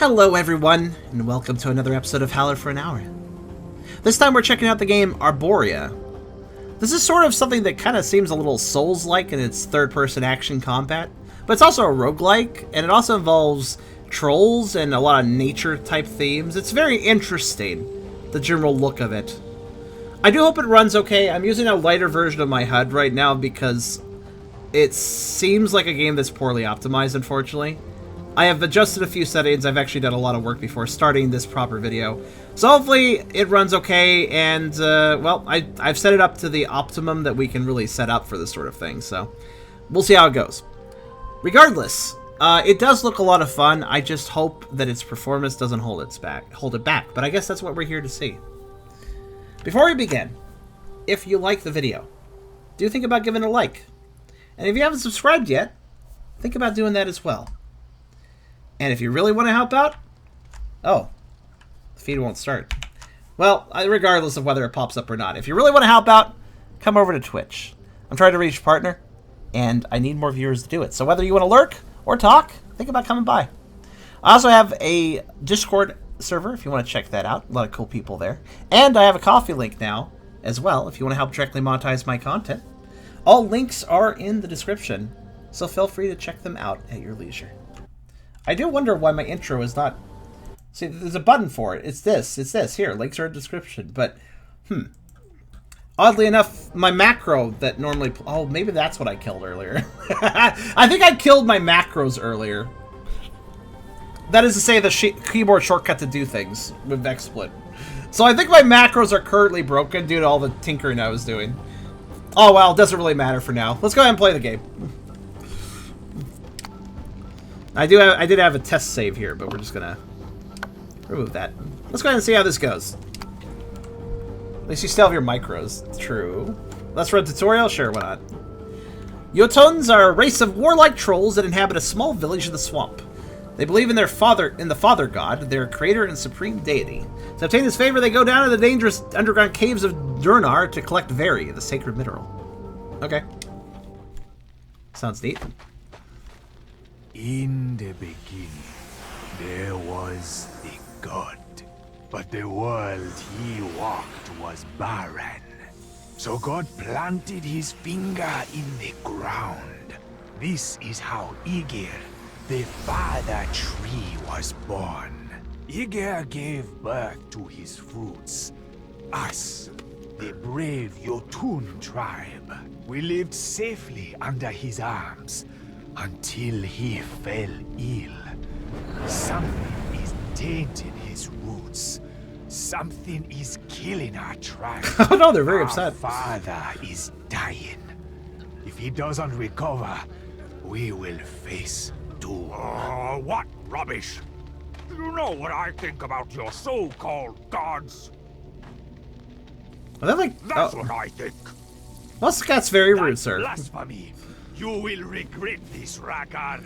Hello everyone, and welcome to another episode of Howler for an Hour. This time we're checking out the game Arboria. This is sort of something that kind of seems a little Souls-like in its third-person action combat, but it's also a roguelike, and it also involves trolls and a lot of nature-type themes. It's very interesting, the general look of it. I do hope it runs okay. I'm using a lighter version of my HUD right now because it seems like a game that's poorly optimized, unfortunately. I have adjusted a few settings. I've actually done a lot of work before starting this proper video. So hopefully it runs okay, and, well, I've set it up to the optimum that we can really set up for this sort of thing, so we'll see how it goes. Regardless, it does look a lot of fun. I just hope that its performance doesn't hold it back, but I guess that's what we're here to see. Before we begin, if you like the video, do think about giving it a like. And if you haven't subscribed yet, think about doing that as well. And if you really want to help out, oh, the feed won't start. Well, regardless of whether it pops up or not, if you really want to help out, come over to Twitch. I'm trying to reach a partner, and I need more viewers to do it. So whether you want to lurk or talk, think about coming by. I also have a Discord server if you want to check that out. A lot of cool people there. And I have a Coffee link now as well if you want to help directly monetize my content. All links are in the description, so feel free to check them out at your leisure. I do wonder why my intro is not... See, there's a button for it. It's this. Here, links are in the description. But, oddly enough, my macro that normally... Oh, maybe that's what I killed earlier. I think I killed my macros earlier. That is to say, the keyboard shortcut to do things with XSplit. So I think my macros are currently broken due to all the tinkering I was doing. Oh, well, it doesn't really matter for now. Let's go ahead and play the game. I did have a test save here, but we're just gonna remove that. Let's go ahead and see how this goes. At least you still have your micros. True. Let's run a tutorial? Sure, why not? Jotuns are a race of warlike trolls that inhabit a small village in the swamp. They believe in the Father God, their creator and supreme deity. To obtain this favor, they go down to the dangerous underground caves of Durnar to collect Veri, the sacred mineral. Okay. Sounds neat. In the beginning, there was a god, but the world he walked was barren. So God planted his finger in the ground. This is how Aegir, the father tree, was born. Aegir gave birth to his fruits. Us, the brave Jotun tribe. We lived safely under his arms. Until he fell ill. Something is tainting his roots. Something is killing our tribe. Oh no, they're very upset. Our father is dying. If he doesn't recover, we will face doom. What rubbish! You know what I think about your so-called gods? Are they like... That's what I think. Well, that's very rude, sir. Blasphemy. You will regret this, Rakar.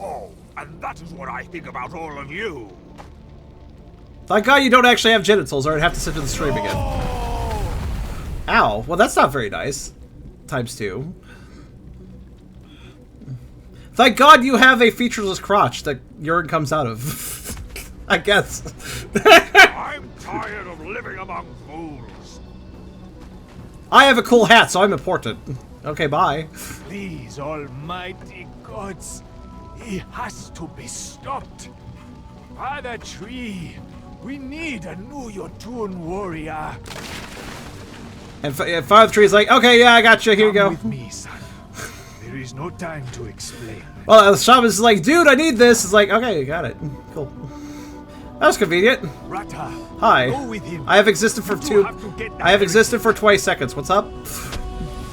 Oh, and that is what I think about all of you. Thank God you don't actually have genitals, or I'd have to sit to the stream again. Ow. Well, that's not very nice. Times 2. Thank God you have a featureless crotch that urine comes out of. I guess. I'm tired of living among fools. I have a cool hat, so I'm important. Okay, bye. Please, almighty gods, he has to be stopped. Father Tree, we need a new Jotun warrior. And Father Tree's like, okay, yeah, I got you. Here you go. Come with me, son. There is no time to explain. Well, the shaman's like, dude, I need this. It's like, okay, you got it. Cool. That was convenient. Rata, Hi. go with him. I have existed for 20 seconds. What's up?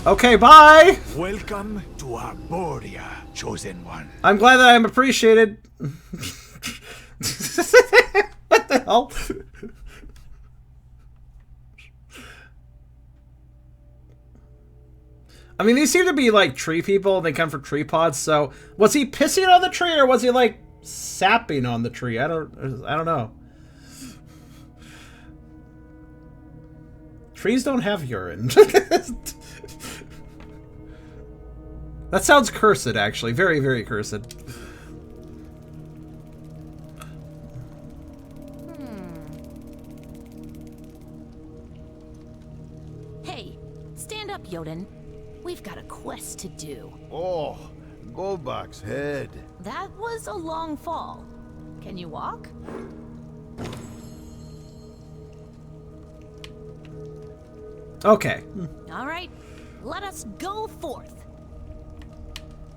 Okay, bye! Welcome to Arboria, chosen one. I'm glad that I'm appreciated. What the hell? I mean, these seem to be like tree people, and they come from tree pods, so... Was he pissing on the tree, or was he like sapping on the tree? I don't know. Trees don't have urine. That sounds cursed, actually. Very, very cursed. up, Jotun. We've got a quest to do. Oh, Goldbach's head. That was a long fall. Can you walk? Okay. All right, let us go forth.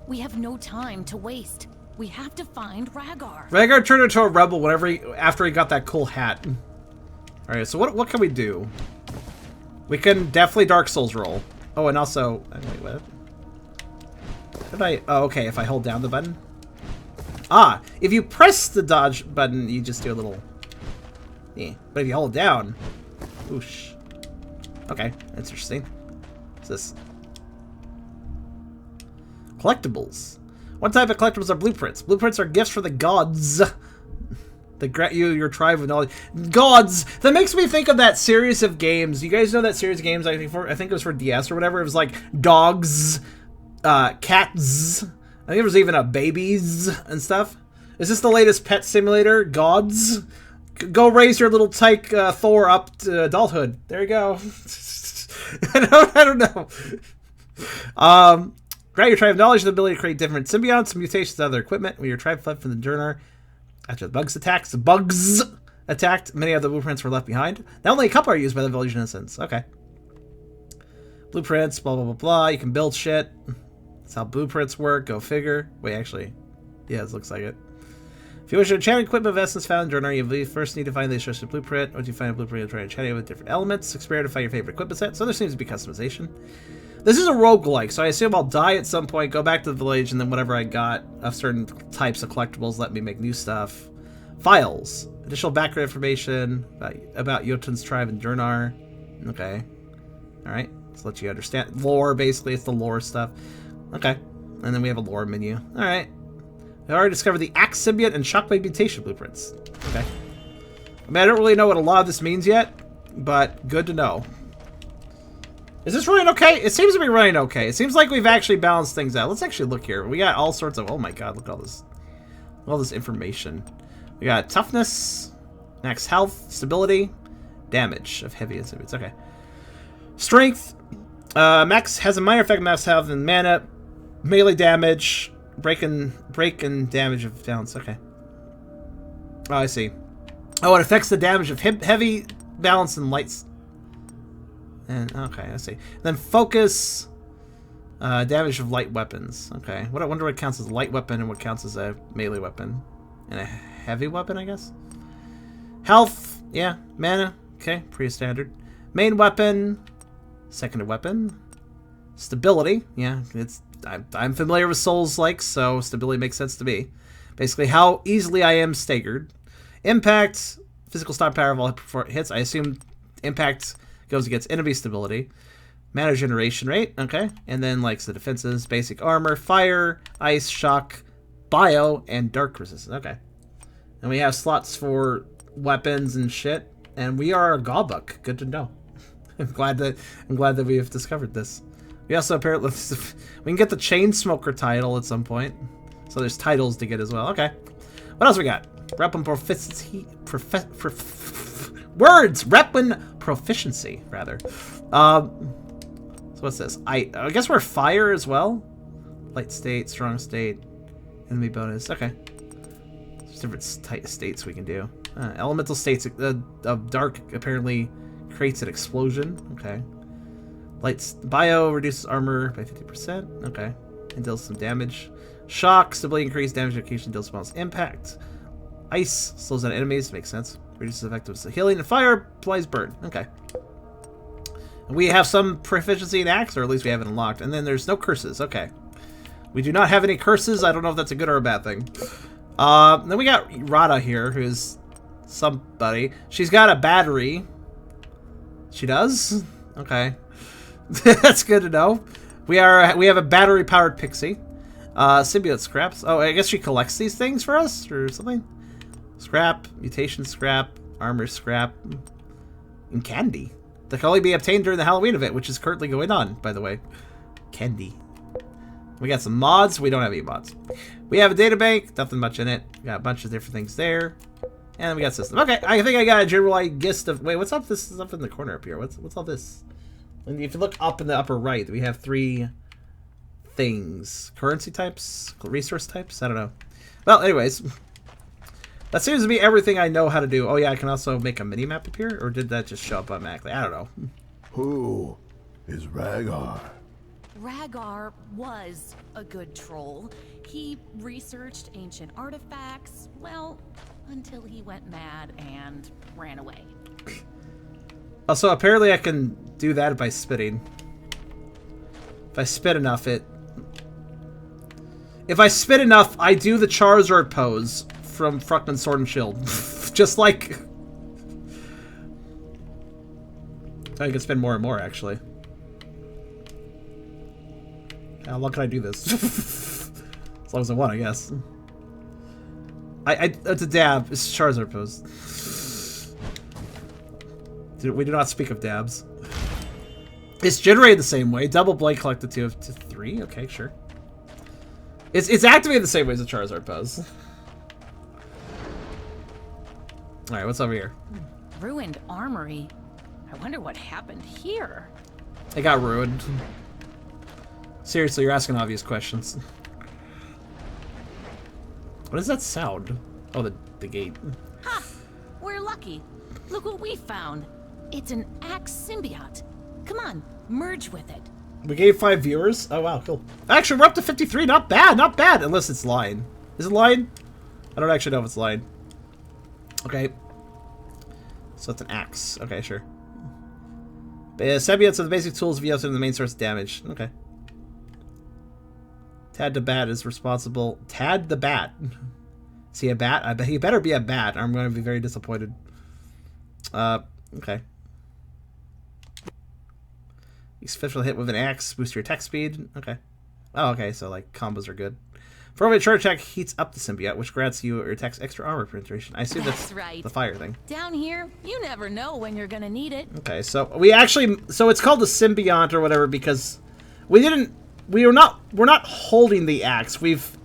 We have no time to waste. We have to find Rhaegar. Rhaegar turned into a rebel whenever after he got that cool hat. Alright, so what can we do? We can definitely Dark Souls roll. Oh, and also... Wait, what? Did I... Oh, okay, if I hold down the button. Ah, if you press the dodge button, you just do a little... Yeah. But if you hold down... Whoosh. Okay, that's interesting. What's this? Collectibles. What type of collectibles are blueprints? Blueprints are gifts for the gods. That grant you your tribe with knowledge. Gods! That makes me think of that series of games. You guys know that series of games? I think it was for DS or whatever. It was like dogs, cats. I think there was even a babies and stuff. Is this the latest pet simulator? Gods? Go raise your little tyke Thor up to adulthood. There you go. I don't know. Grant your tribe knowledge and the ability to create different symbionts, mutations, and other equipment. When your tribe fled from the Durnar after the bugs attacked, many of the blueprints were left behind. Now only a couple are used by the village innocents. Okay. Blueprints, blah, blah, blah, blah. You can build shit. That's how blueprints work. Go figure. Wait, actually. Yeah, it looks like it. If you wish to enchant equipment of essence found in Durnar, you first need to find the instruction blueprint. Once you find a blueprint, you'll try to enchant it with different elements. Experiment to find your favorite equipment set. So there seems to be customization. This is a roguelike, so I assume I'll die at some point, go back to the village, and then whatever I got of certain types of collectibles let me make new stuff. Files. Additional background information about Jotun's tribe in Durnar. Okay. Alright. So let you understand. Lore, basically. It's the lore stuff. Okay. And then we have a lore menu. Alright. I already discovered the Axe Symbiote and Shockwave Mutation blueprints. Okay. I mean, I don't really know what a lot of this means yet, but good to know. Is this running okay? It seems to be running okay. It seems like we've actually balanced things out. Let's actually look here. We got all sorts of... Oh my god, look at all this information. We got toughness, max health, stability, damage of heavy instruments. Okay. Strength. Max has a minor effect on max health and mana. Melee damage. Break and damage of balance. Okay. Oh, I see. Oh, it affects the damage of heavy, balance, and lights. And okay, I see. Then focus, damage of light weapons. Okay, I wonder what counts as a light weapon and what counts as a melee weapon, and a heavy weapon, I guess. Health, yeah, mana. Okay, pretty standard. Main weapon, secondary weapon. Stability, yeah, I'm familiar with Souls-like, so stability makes sense to me. Basically, how easily I am staggered. Impact, physical stop power of all hits. I assume impact goes against enemy stability. Mana generation rate, okay. And then, like, the defenses, basic armor, fire, ice, shock, bio, and dark resistance. Okay. And we have slots for weapons and shit. And we are a Gawbuck. Good to know. I'm glad that we have discovered this. We also apparently we can get the Chainsmoker title at some point. So there's titles to get as well. Okay. What else we got? Weapon proficiency. Weapon proficiency, rather. So what's this? I guess we're fire as well. Light state, strong state, enemy bonus. Okay. There's different states we can do. Elemental states of dark apparently creates an explosion. Okay. Lights bio reduces armor by 50%. Okay. And deals some damage. Shock, stability increase, damage occasion deals bonus impact. Ice slows down enemies, makes sense. Reduces effectiveness of healing, and fire applies burn. Okay. And we have some proficiency in axe, or at least we have it unlocked. And then there's no curses. Okay. We do not have any curses. I don't know if that's a good or a bad thing. Then we got Rada here, who's somebody. She's got a battery. She does? Okay. That's good to know. We have a battery-powered pixie. Symbiote scraps. Oh, I guess she collects these things for us, or something? Scrap, mutation scrap, armor scrap, and candy. That can only be obtained during the Halloween event, which is currently going on, by the way. Candy. We got some mods. We don't have any mods. We have a databank. Nothing much in it. We got a bunch of different things there. And we got system. Okay, I think I got a general gist of... Wait, what's up? This is up in the corner up here. What's all this? And if you look up in the upper right, we have 3 things. Currency types? Resource types? I don't know. Well, anyways. That seems to be everything I know how to do. Oh yeah, I can also make a mini-map appear? Or did that just show up automatically? I don't know. Who is Rhaegar? Rhaegar was a good troll. He researched ancient artifacts, well, until he went mad and ran away. Also, apparently I can do that by spitting. If I spit enough, If I spit enough, I do the Charizard pose from Fruckman Sword and Shield. Just like... I can spin more and more, actually. How long can I do this? As long as I want, I guess. It's a dab. It's a Charizard pose. We do not speak of dabs. It's generated the same way. Double blade collected 2 to 3. Okay, sure. It's activated the same way as a Charizard pose. All right, what's over here? Ruined armory. I wonder what happened here. It got ruined. Seriously, you're asking obvious questions. What is that sound? Oh, the gate. Ha! We're lucky. Look what we found. It's an axe symbiote. Come on, merge with it. We gave 5 viewers? Oh, wow, cool. Actually, we're up to 53. Not bad, not bad. Unless it's line. Is it line? I don't actually know if it's line. Okay. So it's an axe. Okay, sure. Symbiotes are the basic tools of Yoten and the main source of damage. Okay. Tad the Bat is responsible. Tad the Bat. Is he a bat? I bet he better be a bat. I'm going to be very disappointed. Okay. You special hit with an axe, boost your attack speed. Okay. Oh, okay, so like combos are good. For every charge attack heats up the symbiote, which grants you or attacks extra armor penetration. I assume that's right. The fire thing. Down here, you never know when you're gonna need it. Okay, so we actually, so it's called the symbiote or whatever because we're not holding the axe. We've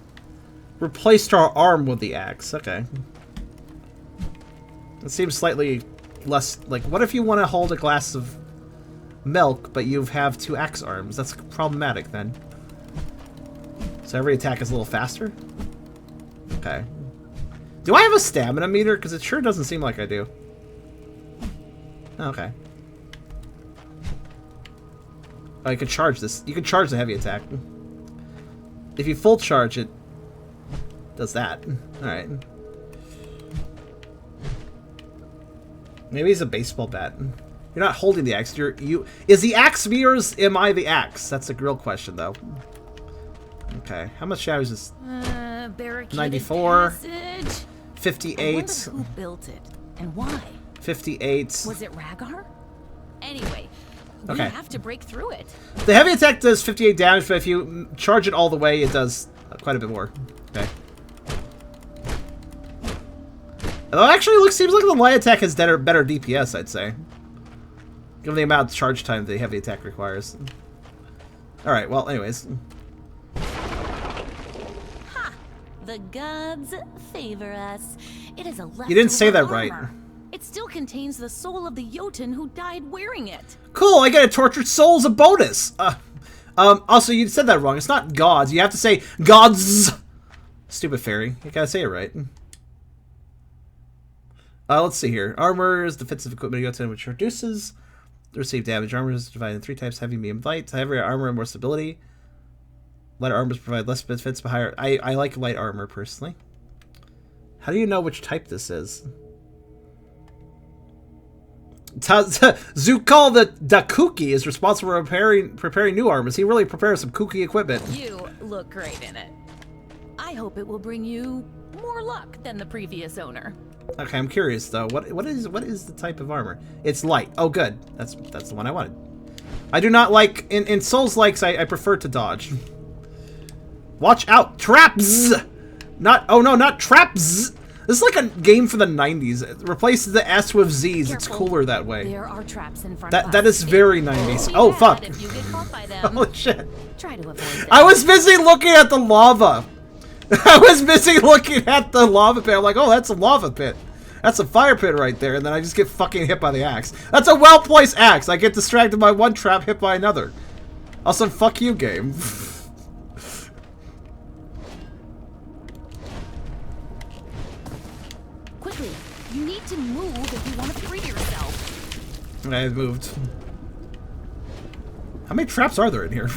replaced our arm with the axe. Okay. It seems slightly less like. What if you want to hold a glass of milk, but you have 2 axe arms? That's problematic then. So every attack is a little faster? Okay. Do I have a stamina meter? Because it sure doesn't seem like I do. Okay. Oh, you can charge this. You can charge the heavy attack. If you full charge it, does that. Alright. Maybe he's a baseball bat. You're not holding the axe. Is the axe me or am I the axe? That's a real question, though. Okay, how much damage is this? 94, passage. 58. I wonder who built it and why? 58. Was it Rhaegar? Anyway, we okay. have to break through it. The heavy attack does 58 damage, but if you charge it all the way, it does quite a bit more. Okay. Although actually, seems like the light attack has better DPS, I'd say. Given the amount of charge time the heavy attack requires. Alright, well, anyways. Ha! The gods favor us. It is a leftover You didn't say that armor. right. It still contains the soul of the Jotun who died wearing it. Cool, I get a tortured soul as a bonus! Also, you said that wrong. It's not gods. You have to say gods! Stupid fairy. You gotta say it right. Let's see here. Armor is defensive equipment of Jotun, which reduces the received damage. Armor is divided in 3 types: heavy, medium, light. Heavy armor and more stability. Light armors provide less defense, but higher. I like light armor personally. How do you know which type this is? Zukal the Dakuki is responsible for preparing new armors. He really prepares some kooky equipment. You look great in it. I hope it will bring you more luck than the previous owner. Okay, I'm curious though. What is the type of armor? It's light. Oh, good. That's the one I wanted. I do not like in Souls-Likes. I prefer to dodge. Watch out, traps! Not traps. This is like a game for the 90s. It replaces the S with Z's. Careful. It's cooler that way. There are traps in front of us. That is very 90s. Oh fuck! If you get caught by them. Holy shit! Try to avoid them. I was busy looking at the lava. I was busy looking at the lava pit. I'm like, oh, that's a lava pit. That's a fire pit right there, and then I just get fucking hit by the axe. That's a well-placed axe! I get distracted by one trap, hit by another. Also, fuck you, game. Quickly, you need to move if you want to free yourself. I moved. How many traps are there in here?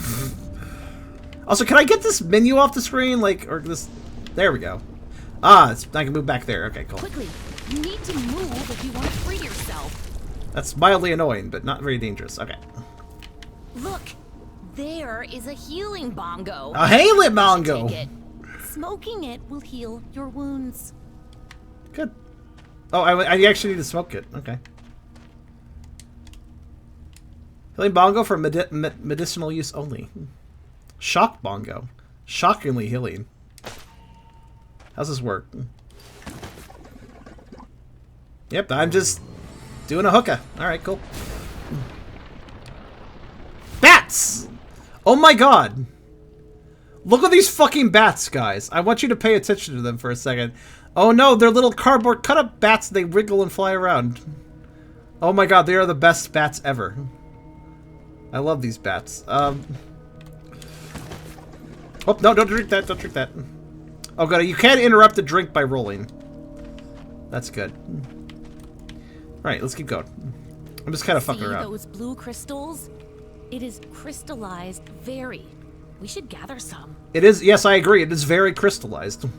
Also, can I get this menu off the screen? Like, or this... There we go. Ah, I can move back there. Okay, cool. Quickly, you need to move if you want to free yourself. That's mildly annoying, but not very dangerous. Okay. Look, there is a healing bongo. A healing bongo! Take it. Smoking it will heal your wounds. Good. Oh, I actually need to smoke it. Okay. Healing bongo for medicinal use only. Shock bongo. Shockingly healing. How's this work? Yep, I'm just doing a hookah. Alright, cool. Bats! Oh my god! Look at these fucking bats, guys. I want you to pay attention to them for a second. Oh no, they're little cardboard cut-up bats. They wriggle and fly around. Oh my god, they are the best bats ever. I love these bats. Oh, no, don't drink that. Don't drink that. Oh god, you can't interrupt the drink by rolling. That's good. Alright, let's keep going. I'm just kind of fucking around. Those blue crystals? It is crystallized very. We should gather some. It is, yes, I agree. It is very crystallized.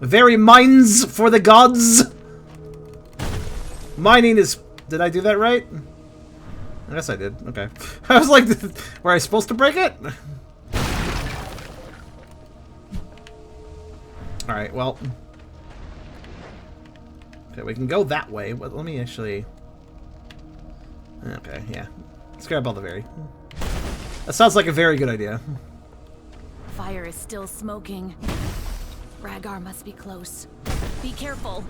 Very mines for the gods. Mining is... Did I do that right? I guess I did. Okay. I was like, were I supposed to break it? Alright, well. Okay, we can go that way, but let me actually... Okay, yeah. Let's grab all the berry. That sounds like a very good idea. Fire is still smoking. Rhaegar must be close. Be careful.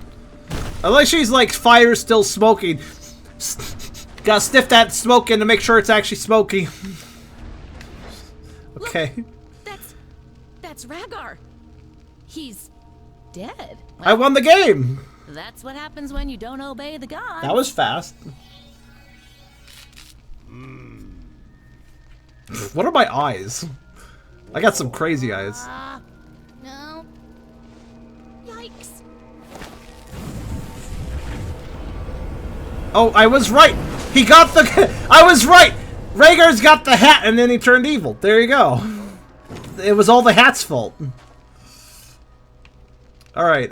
Unless she's like, fire's still smoking. Gotta sniff that smoke in to make sure it's actually smoky. Okay. Look, that's Rhaegar. He's dead. I won the game! That's what happens when you don't obey the gods. That was fast. What are my eyes? I got some crazy eyes. No. Yikes. Oh, I was right! He got the... I was right! Rhaegar's got the hat and then he turned evil. There you go. It was all the hat's fault. Alright,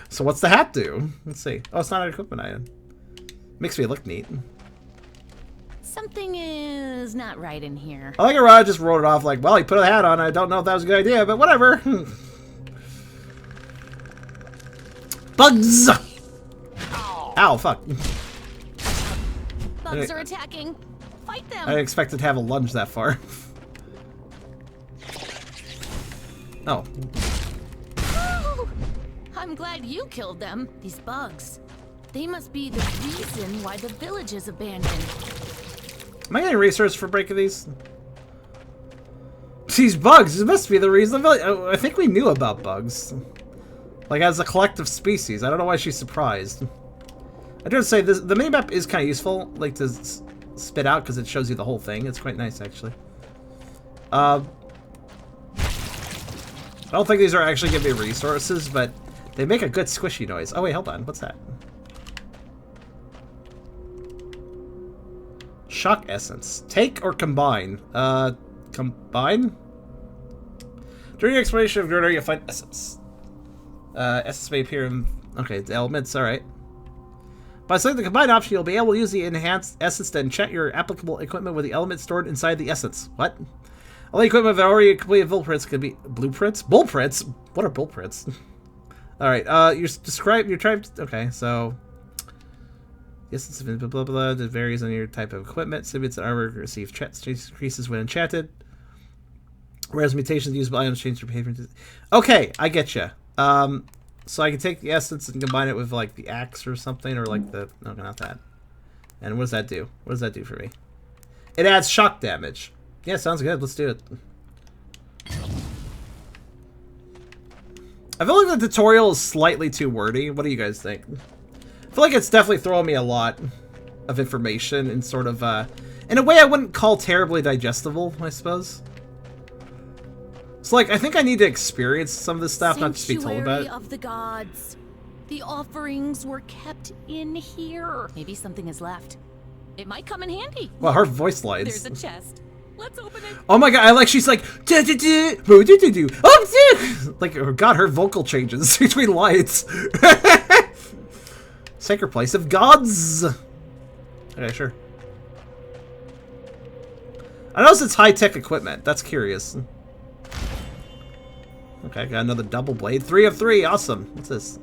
so what's the hat do? Let's see. Oh, it's not an equipment item. Makes me look neat. Something is not right in here. I like how Rod just wrote it off like, well, he put a hat on. I don't know if that was a good idea, but whatever. Bugs! Ow, fuck. Bugs are attacking. Fight them. I didn't expect it to have a lunge that far. Oh. Oh, I'm glad you killed them. These bugs. They must be the reason why the village is abandoned. Am I getting resources for breaking these? These bugs, this must be the reason the village... I think we knew about bugs. Like, as a collective species. I don't know why she's surprised. I do have to say, this, the minimap is kind of useful, like, to spit out, because it shows you the whole thing. It's quite nice, actually. I don't think these are actually giving me resources, but they make a good squishy noise. Oh, wait, hold on. What's that? Shock essence. Take or combine? Combine? During your exploration of Grenor, you'll find essence. Essence may appear in... Okay, the elements, alright. By selecting the combine option, you'll be able to use the enhanced essence to enchant your applicable equipment with the elements stored inside the essence. What? All the equipment with already completed blueprints can be... Blueprints? Bullprints? What are bullprints? Alright, you describe your type... Okay, so... The essence of blah blah blah that varies on your type of equipment. Civets and armor receive increases when enchanted. Whereas mutations used by items change their behavior. Okay, I get you. So I can take the essence and combine it with like the axe or something, or like the... No, not that. And what does that do? What does that do for me? It adds shock damage. Yeah, sounds good. Let's do it. I feel like the tutorial is slightly too wordy. What do you guys think? I feel like it's definitely throwing me a lot of information and sort of, in a way I wouldn't call terribly digestible, I suppose. So, like, I think I need to experience some of this stuff, not just be told about it. Sanctuary of the gods. The offerings were kept in here. Maybe something is left. It might come in handy. Well, her voice lines. There's a chest. Let's open it. Oh my god, I like, she's like, oh, like, oh god, her vocal changes between lines. Sacred place of gods. Okay, sure. I notice it's high-tech equipment. That's curious. Okay, got another double blade. 3 of 3, awesome. What's this?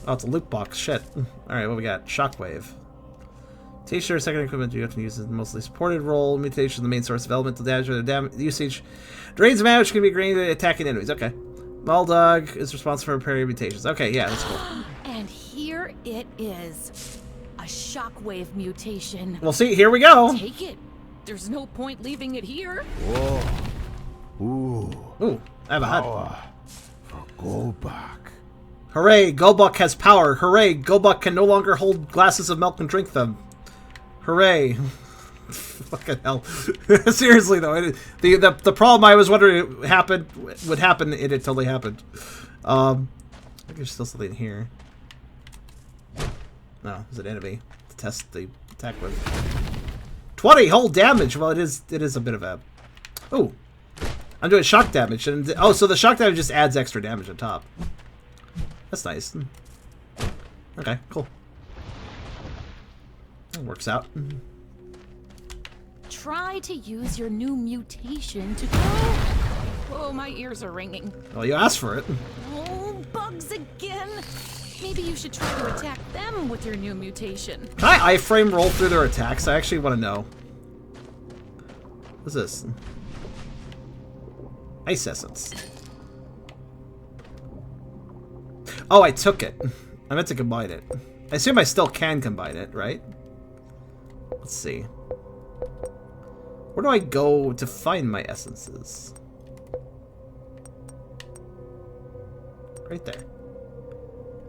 Oh, it's a loot box. Shit. Alright, what we got? Shockwave. T-shirt, second equipment you have to use is the mostly supported role. Mutation, the main source of elemental damage or usage. Drains damage can be gained by attacking enemies. Okay. Muldog is responsible for repairing mutations. Okay, yeah, that's cool. And here it is. A shockwave mutation. Well, see, here we go. Take it. There's no point leaving it here. Whoa. Ooh. Ooh, I have a HUD. Power for Golbak. Hooray, Golbak has power. Hooray, Golbak can no longer hold glasses of milk and drink them. Hooray. Fucking hell. Seriously, though, the problem I was wondering would happen, it totally happened. I think there's still something here. No, there's an enemy to test the attack with. 20 whole damage! Well, it is a bit of a... Ooh. I'm doing shock damage. And oh, so the shock damage just adds extra damage on top. That's nice. Okay, cool. That works out. Try to use your new mutation to go. Oh, my ears are ringing. Well, you asked for it. Oh, bugs again. Maybe you should try to attack them with your new mutation. Can I iframe roll through their attacks? I actually want to know. What's this? Ice Essence. Oh, I took it. I meant to combine it. I assume I still can combine it, right? Let's see. Where do I go to find my essences? Right there.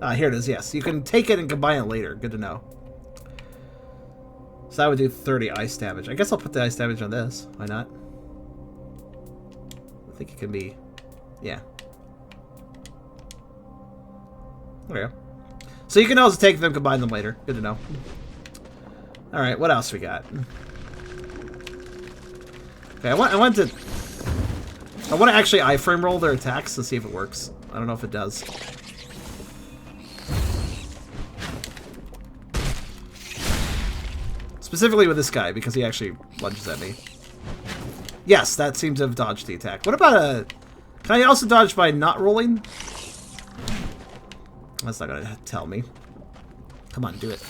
Ah, here it is, yes. You can take it and combine it later. Good to know. So that would do 30 ice damage. I guess I'll put the ice damage on this. Why not? I think it can be... Yeah. There we go. So you can also take them, combine them later. Good to know. Alright, what else we got? Okay, I want to actually iframe roll their attacks to see if it works. I don't know if it does. Specifically with this guy, because he actually lunges at me. Yes, that seems to have dodged the attack. What about a... Can I also dodge by not rolling? That's not going to tell me. Come on, do it.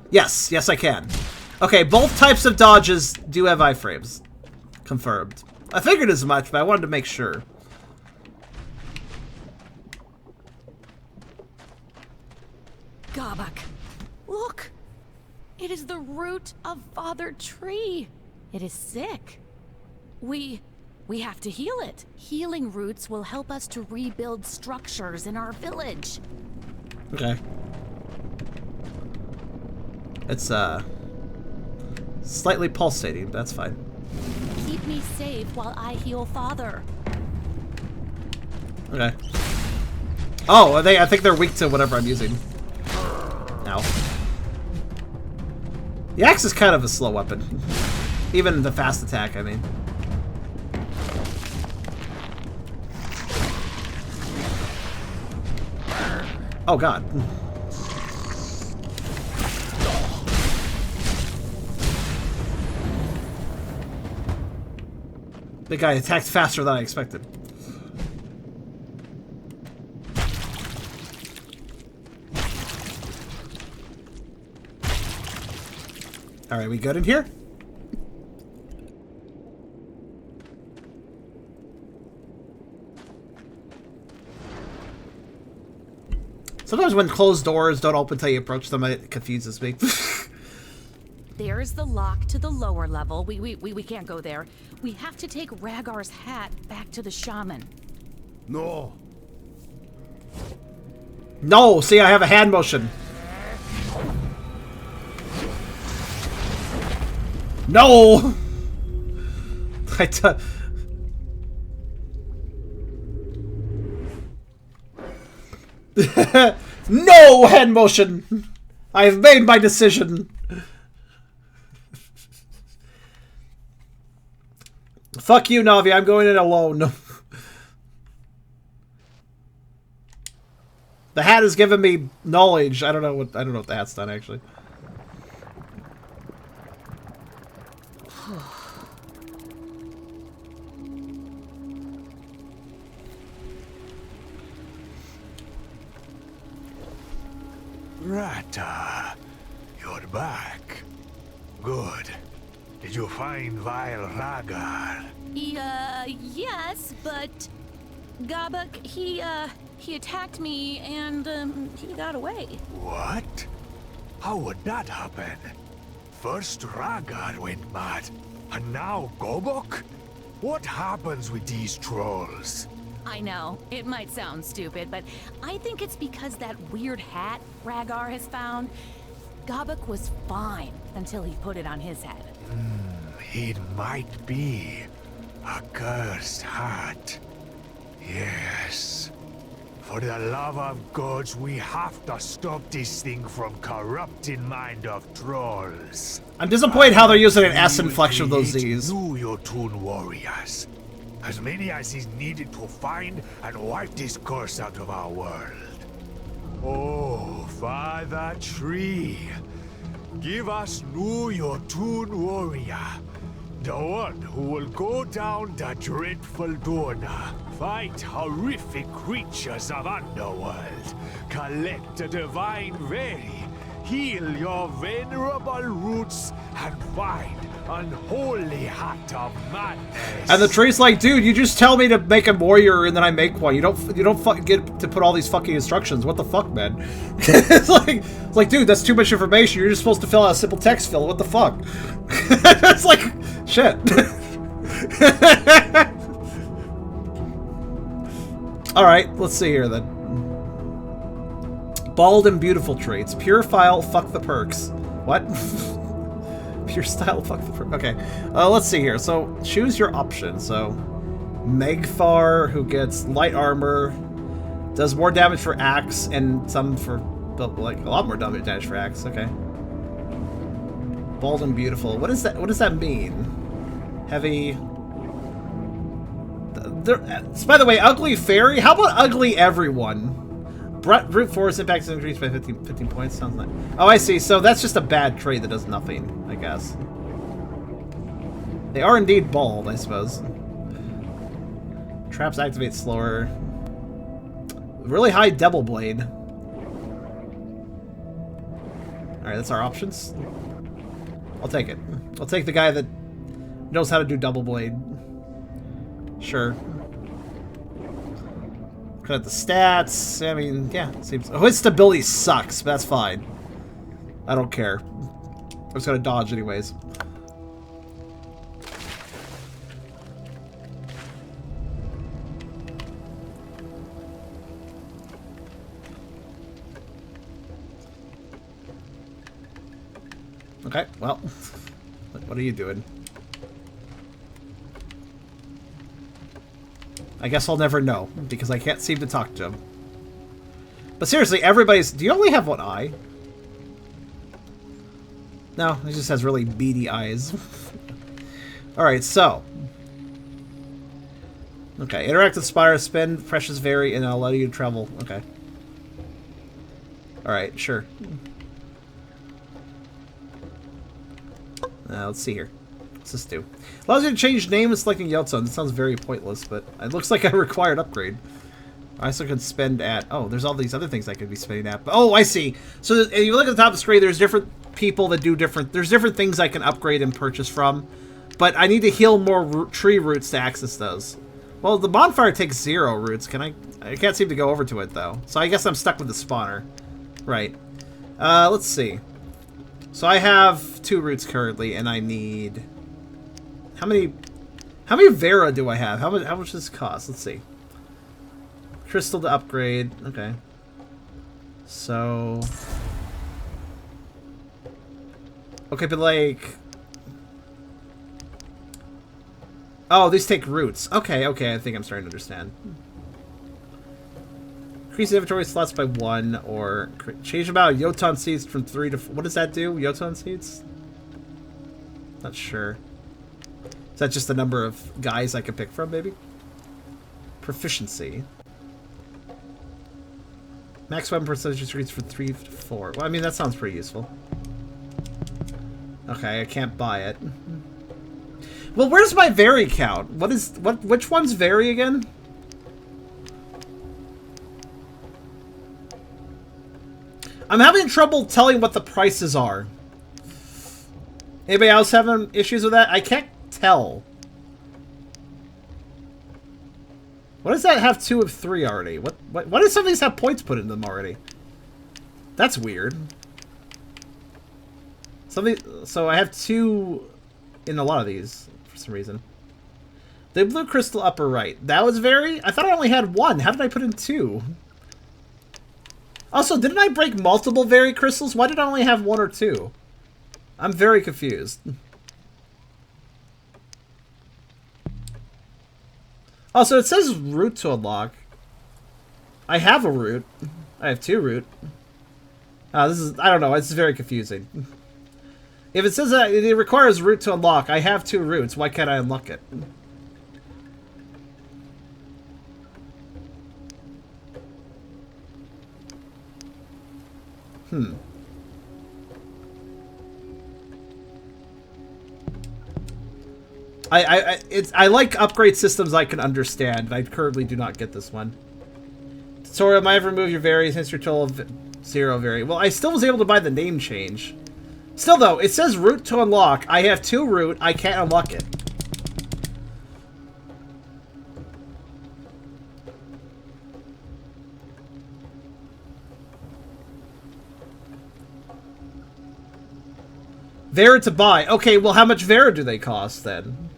Yes, yes I can. Okay, both types of dodges do have iframes. Confirmed. I figured as much, but I wanted to make sure. Gabak, look! It is the root of Father Tree. It is sick. We have to heal it. Healing roots will help us to rebuild structures in our village. Okay. It's, slightly pulsating, but that's fine. Keep me safe while I heal Father. Okay. Oh, I think they're weak to whatever I'm using. Ow. The axe is kind of a slow weapon. Even the fast attack, I mean. Oh god. The guy attacked faster than I expected. Alright, we good in here? Sometimes when closed doors don't open until you approach them, it confuses me. There There's the lock to the lower level. We can't go there. We have to take Rhaegar's hat back to the shaman. No. No! See, I have a hand motion. No! No hand motion! I have made my decision. Fuck you, Navi. I'm going in alone. The hat has given me knowledge. I don't know what the hat's done actually. Rata, you're back. Good. Did you find Vile Rhaegar? Yes, but Gabak, he attacked me and he got away. What? How would that happen? First Rhaegar went mad, and now Gobok? What happens with these trolls? I know, it might sound stupid, but I think it's because that weird hat Rhaegar has found. Gabak was fine until he put it on his head. It might be a cursed hat. Yes. For the love of gods, we have to stop this thing from corrupting mind of trolls. I'm disappointed how they're using an S inflection of those Z's. New Jotun warriors. As many as is needed to find and wipe this curse out of our world. Oh, Father Tree, give us new Jotun warrior. The one who will go down the dreadful Dorna, fight horrific creatures of underworld, collect the divine very, heal your venerable roots, and find unholy hat of madness. And the tree's like, dude, you just tell me to make a warrior and then I make one. You don't get to put all these fucking instructions. What the fuck, man? it's like, dude, that's too much information. You're just supposed to fill out a simple text fill. What the fuck? It's like, shit. All right, let's see here then. Bald and beautiful traits. Pure file, fuck the perks. What? Pure style, fuck the perks. Okay, let's see here. So, choose your option. So, Megfar, who gets light armor, does more damage for axe, and some for, like, a lot more damage for axe. Okay. Bald and beautiful. What is that? What does that mean? Heavy. By the way, ugly fairy. How about ugly everyone? Brute force impact is increased by 15 points. Sounds like. Oh, I see. So that's just a bad trait that does nothing, I guess. They are indeed bald, I suppose. Traps activate slower. Really high double blade. Alright, that's our options. I'll take it. I'll take the guy that knows how to do double blade. Sure. Cut the stats. I mean, yeah, seems. Oh, his stability sucks, but that's fine. I don't care. I'm just gonna dodge anyways. Okay, well, what are you doing? I guess I'll never know, because I can't seem to talk to him. But seriously, everybody's... Do you only have one eye? No, he just has really beady eyes. Alright, so... Okay, interactive spire, spend, precious vary, and I'll allow you to travel. Okay. Alright, sure. Let's see here. What's this do? Allows you to change name and selecting Yeltsin. That sounds very pointless, but it looks like a required upgrade. I also can spend at... Oh, there's all these other things I could be spending at. But, oh, I see. So if you look at the top of the screen, there's different people that do different... There's different things I can upgrade and purchase from. But I need to heal more tree roots to access those. Well, the bonfire takes 0 roots. Can I can't seem to go over to it, though. So I guess I'm stuck with the spawner. Right. Let's see. So I have 2 roots currently, and I need... How many Vera do I have? How much does this cost? Let's see. Crystal to upgrade. Okay. So... Okay, but like... Oh, these take roots. Okay, I think I'm starting to understand. Increase inventory slots by 1, or change the amount of Yotan seeds from 3 to 4. What does that do? Yotan seeds? Not sure. Is that just the number of guys I can pick from, maybe? Proficiency. Max weapon percentage increase from 3 to 4. Well, I mean, that sounds pretty useful. Okay, I can't buy it. Well, where's my vary count? Which one's vary again? I'm having trouble telling what the prices are. Anybody else having issues with that? I can't tell. What does that have 2 of 3 already? Why do some of these have points put in them already? That's weird. So I have 2 in a lot of these for some reason. The blue crystal upper right. That was vary? I thought I only had 1. How did I put in 2? Also, didn't I break multiple vary crystals? Why did I only have 1 or 2? I'm very confused. Also, it says root to unlock. I have a root. I have 2 root. I don't know, it's very confusing. If it says that it requires root to unlock, I have 2 roots. Why can't I unlock it? I like upgrade systems I can understand. I currently do not get this one. Tutorial, might have removed your varies, history total of 0 vary. Well, I still was able to buy the name change. Still though, it says root to unlock. I have 2 root, I can't unlock it. Vera to buy. Okay, well how much Vera do they cost then?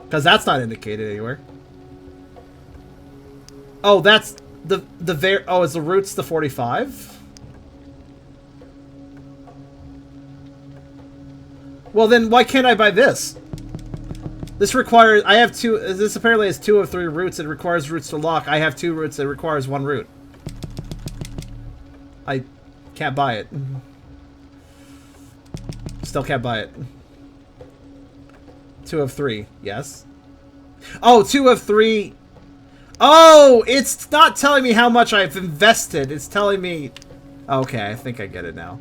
Because that's not indicated anywhere. Oh, that's the Vera. Oh, is the roots the 45? Well then, why can't I buy this? This requires. I have 2. This apparently has 2 of 3 roots. It requires roots to lock. I have 2 roots. It requires 1 root. I can't buy it. Still can't buy it. 2 of 3. Yes. Oh, 2 of 3. Oh, it's not telling me how much I've invested. It's telling me... Okay, I think I get it now.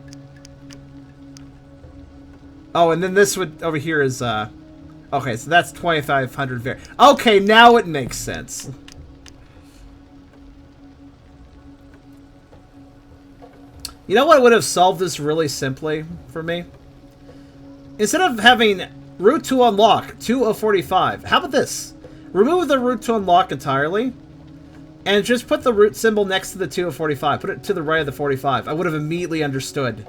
Oh, and then this would... Over here is... Okay, so that's 2,500 var... Okay, now it makes sense. You know what would have solved this really simply for me? Instead of having root to unlock, 2 of 45, how about this? Remove the root to unlock entirely, and just put the root symbol next to the 2 of 45. Put it to the right of the 45. I would have immediately understood.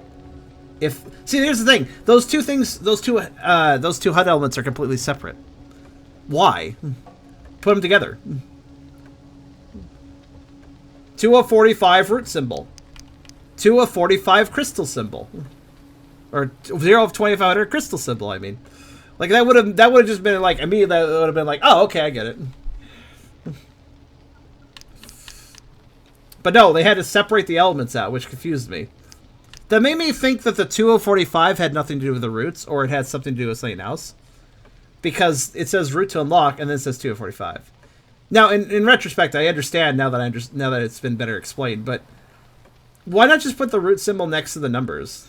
If see, here's the thing: those two things, those two HUD elements are completely separate. Why? Put them together. 2 of 45 root symbol. 2 of 45 crystal symbol, or 0 of 2,500 crystal symbol. I mean, like that would have just been like immediately. That would have been like, oh, okay, I get it. But no, they had to separate the elements out, which confused me. That made me think that the 2 of 45 had nothing to do with the roots, or it had something to do with something else, because it says root to unlock and then it says 2 of 45. Now, in retrospect, I understand now that it's been better explained, but. Why not just put the root symbol next to the numbers?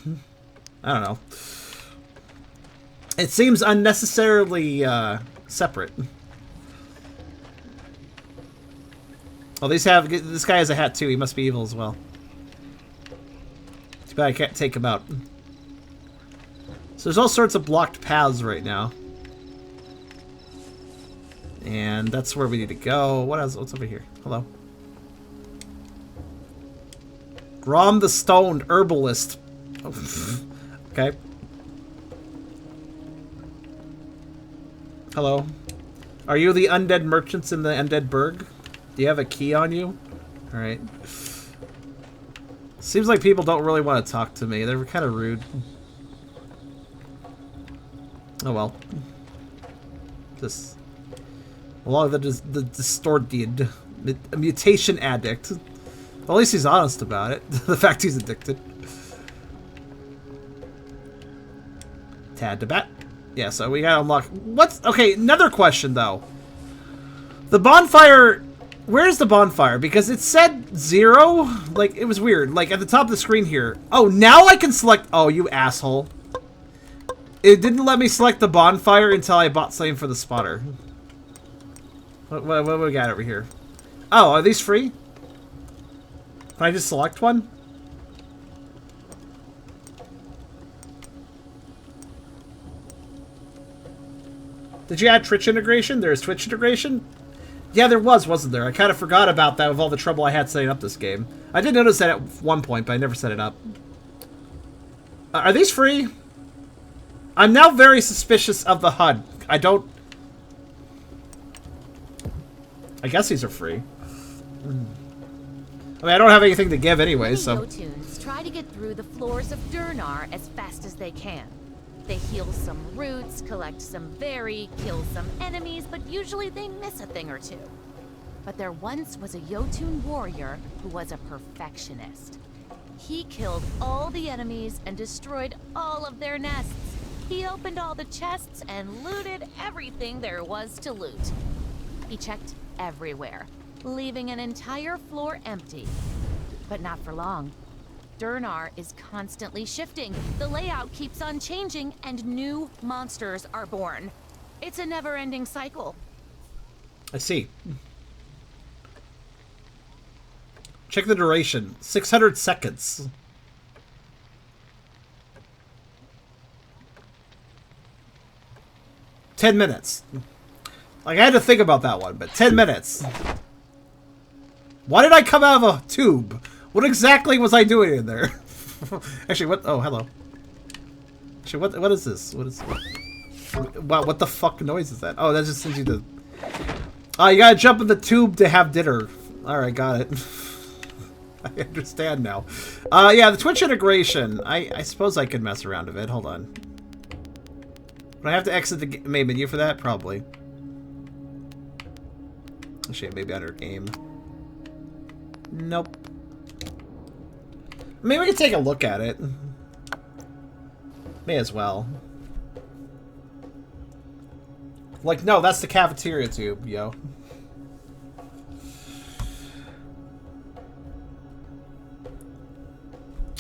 I don't know. It seems unnecessarily separate. Oh, this guy has a hat too. He must be evil as well. Too bad I can't take him out. So there's all sorts of blocked paths right now. And that's where we need to go. What else? What's over here? Hello. Rom the Stoned Herbalist. Okay. Hello. Are you the undead merchants in the undead burg? Do you have a key on you? Alright. Seems like people don't really want to talk to me. They're kind of rude. Oh well. Just... Well, the distorted... A mutation addict. Well, at least he's honest about it. The fact he's addicted. Tad to bat. Yeah, so we gotta unlock... What's... Okay, another question, though. The bonfire... Where's the bonfire? Because it said 0. Like, it was weird. Like, at the top of the screen here. Oh, now I can select... Oh, you asshole. It didn't let me select the bonfire until I bought something for the spotter. What do we got over here? Oh, are these free? Can I just select one? Did you add Twitch integration? There's Twitch integration? Yeah, there was, wasn't there? I kind of forgot about that with all the trouble I had setting up this game. I did notice that at one point, but I never set it up. Are these free? I'm now very suspicious of the HUD. I don't... I guess these are free. I mean, I don't have anything to give anyway, so... Jotuns try to get through the floors of Durnar as fast as they can. They heal some roots, collect some berry, kill some enemies, but usually they miss a thing or two. But there once was a Jotun warrior who was a perfectionist. He killed all the enemies and destroyed all of their nests. He opened all the chests and looted everything there was to loot. He checked everywhere, leaving an entire floor empty. But not for long. Durnar is constantly shifting, the layout keeps on changing, and new monsters are born. It's a never-ending cycle. I see. Check the duration. 600 seconds. $10 minutes. Like, I had to think about that one, but 10 minutes. Why did I come out of a tube? What exactly was I doing in there? Actually, what? Oh, hello. Actually, what is this? What is... Wow, what the fuck noise is that? Oh, that just sends you to... Oh, you gotta jump in the tube to have dinner. Alright, got it. I understand now. Yeah, the Twitch integration. I suppose I could mess around a bit. Hold on. Would I have to exit the main menu for that? Probably. Actually, maybe under game. Nope. Maybe we can take a look at it. May as well. Like, no, that's the cafeteria tube, yo.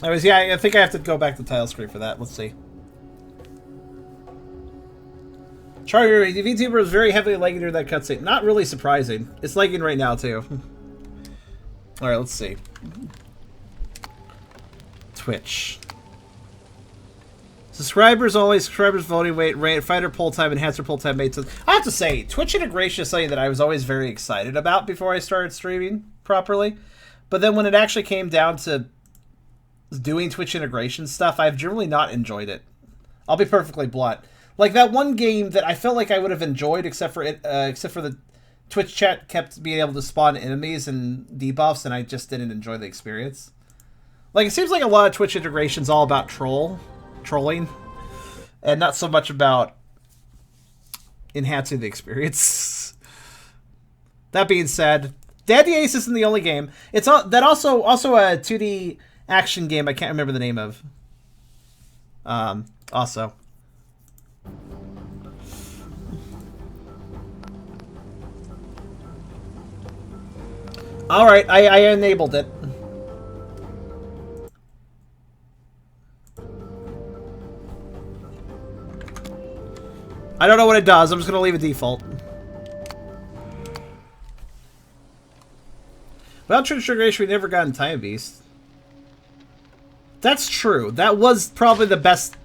Anyways, yeah, I think I have to go back to the title screen for that. Let's see. Charlie, the VTuber was very heavily lagging during that cutscene. Not really surprising. It's lagging right now, too. Alright, let's see. Twitch. Subscribers only, subscribers voting weight, fighter pull time, enhancer pull time mates. I have to say, Twitch integration is something that I was always very excited about before I started streaming properly. But then when it actually came down to doing Twitch integration stuff, I've generally not enjoyed it. I'll be perfectly blunt. Like that one game that I felt like I would have enjoyed, except for the Twitch chat kept being able to spawn enemies and debuffs, and I just didn't enjoy the experience. Like, it seems like a lot of Twitch integration's all about trolling, and not so much about enhancing the experience. That being said, Daddy Ace isn't the only game. It's also a 2D action game I can't remember the name of. Also. Alright, I enabled it. I don't know what it does. I'm just going to leave it default. Without Twitch integration, we never got in Time Beast. That's true. That was probably the best...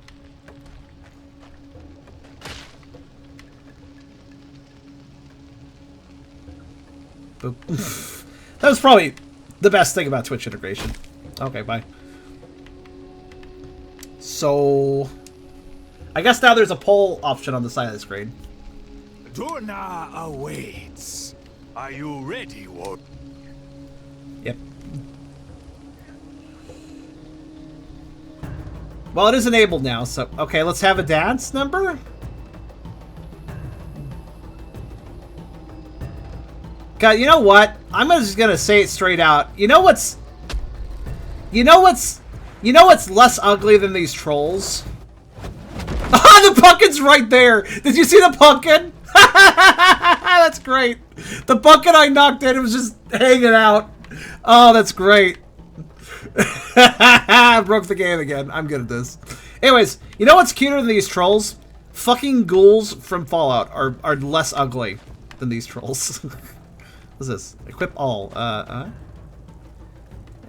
Boop. That was probably the best thing about Twitch integration. Okay, bye. So... I guess now there's a poll option on the side of the screen. Duna awaits. Are you ready, Warty? Yep. Well, it is enabled now, so... Okay, let's have a dance number? God, you know what? I'm just gonna say it straight out. You know what's less ugly than these trolls? Ah, the pumpkin's right there! Did you see the pumpkin? That's great. The pumpkin I knocked in, it was just hanging out. Oh, that's great. I broke the game again. I'm good at this. Anyways, you know what's cuter than these trolls? Fucking ghouls from Fallout are less ugly than these trolls. What's this? Equip all.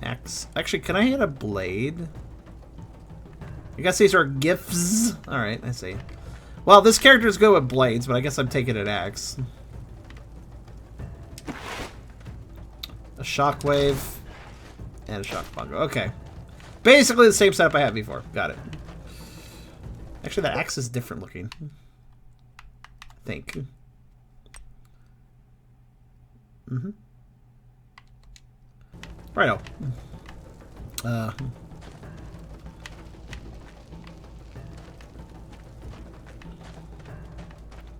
Axe. Actually, can I hit a blade? I guess these are gifts. Alright, I see. Well, this character's good with blades, but I guess I'm taking an axe. A shockwave. And a shock bongo. Okay. Basically the same setup I had before. Got it. Actually, that axe is different looking. I think. Mm-hmm. Righto.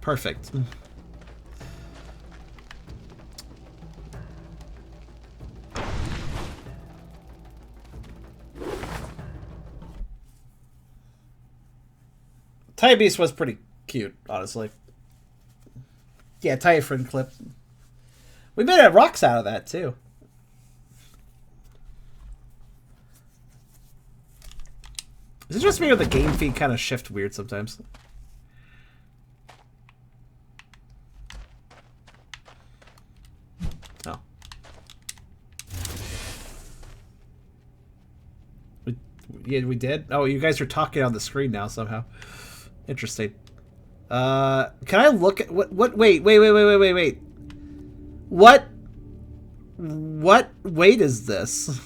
Perfect. Tie Beast was pretty cute, honestly. Yeah, tie friend clip. We made rocks out of that too. Is it just me or the game feed kind of shift weird sometimes? Oh. We did? Oh, you guys are talking on the screen now somehow. Interesting. Can I look at what wait. What weight is this?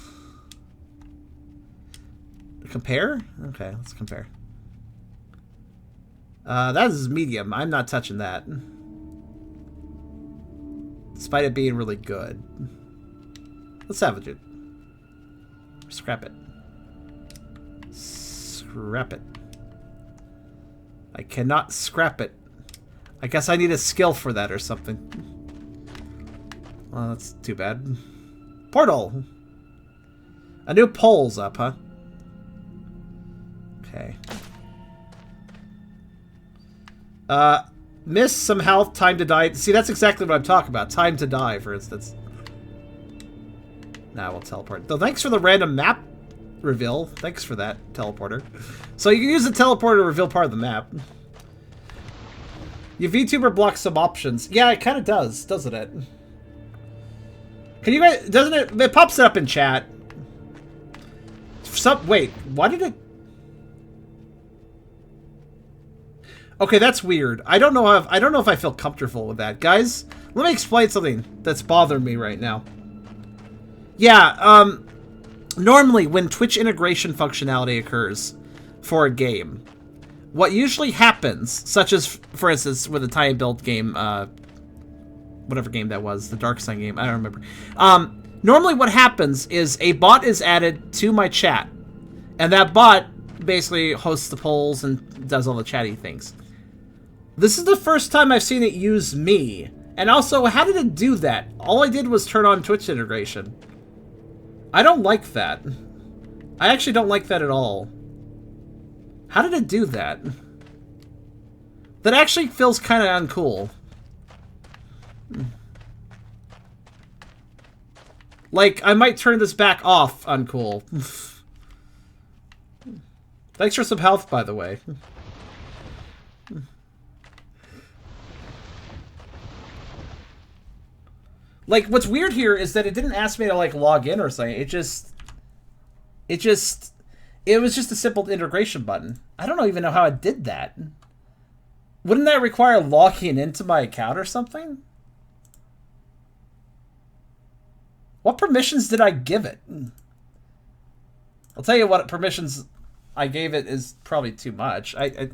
Compare? Okay, let's compare. That is medium. I'm not touching that. Despite it being really good. Let's salvage it. Scrap it. Scrap it. I cannot scrap it. I guess I need a skill for that or something. Well, that's too bad. Portal! A new pole's up, huh? Okay. Miss some health, time to die. See, that's exactly what I'm talking about. Time to die, for instance. Nah, we'll teleport. Though, thanks for the random map reveal. Thanks for that, teleporter. So you can use the teleporter to reveal part of the map. Your VTuber blocks some options. Yeah, it kind of does, doesn't it? Can you guys... Doesn't it... It pops it up in chat. Wait, why did it... Okay, that's weird. I don't know if I feel comfortable with that. Guys, let me explain something that's bothering me right now. Yeah, normally when Twitch integration functionality occurs for a game, what usually happens, such as, for instance, with the tie and build game, whatever game that was, the Dark Sun game, I don't remember. Normally what happens is a bot is added to my chat, and that bot basically hosts the polls and does all the chatty things. This is the first time I've seen it use me. And also, how did it do that? All I did was turn on Twitch integration. I don't like that. I actually don't like that at all. How did it do that? That actually feels kind of uncool. Like, I might turn this back off uncool. Thanks for some health, by the way. Like, what's weird here is that it didn't ask me to, like, log in or something. It was just a simple integration button. I don't even know how it did that. Wouldn't that require logging into my account or something? What permissions did I give it? I'll tell you what permissions I gave it is probably too much. If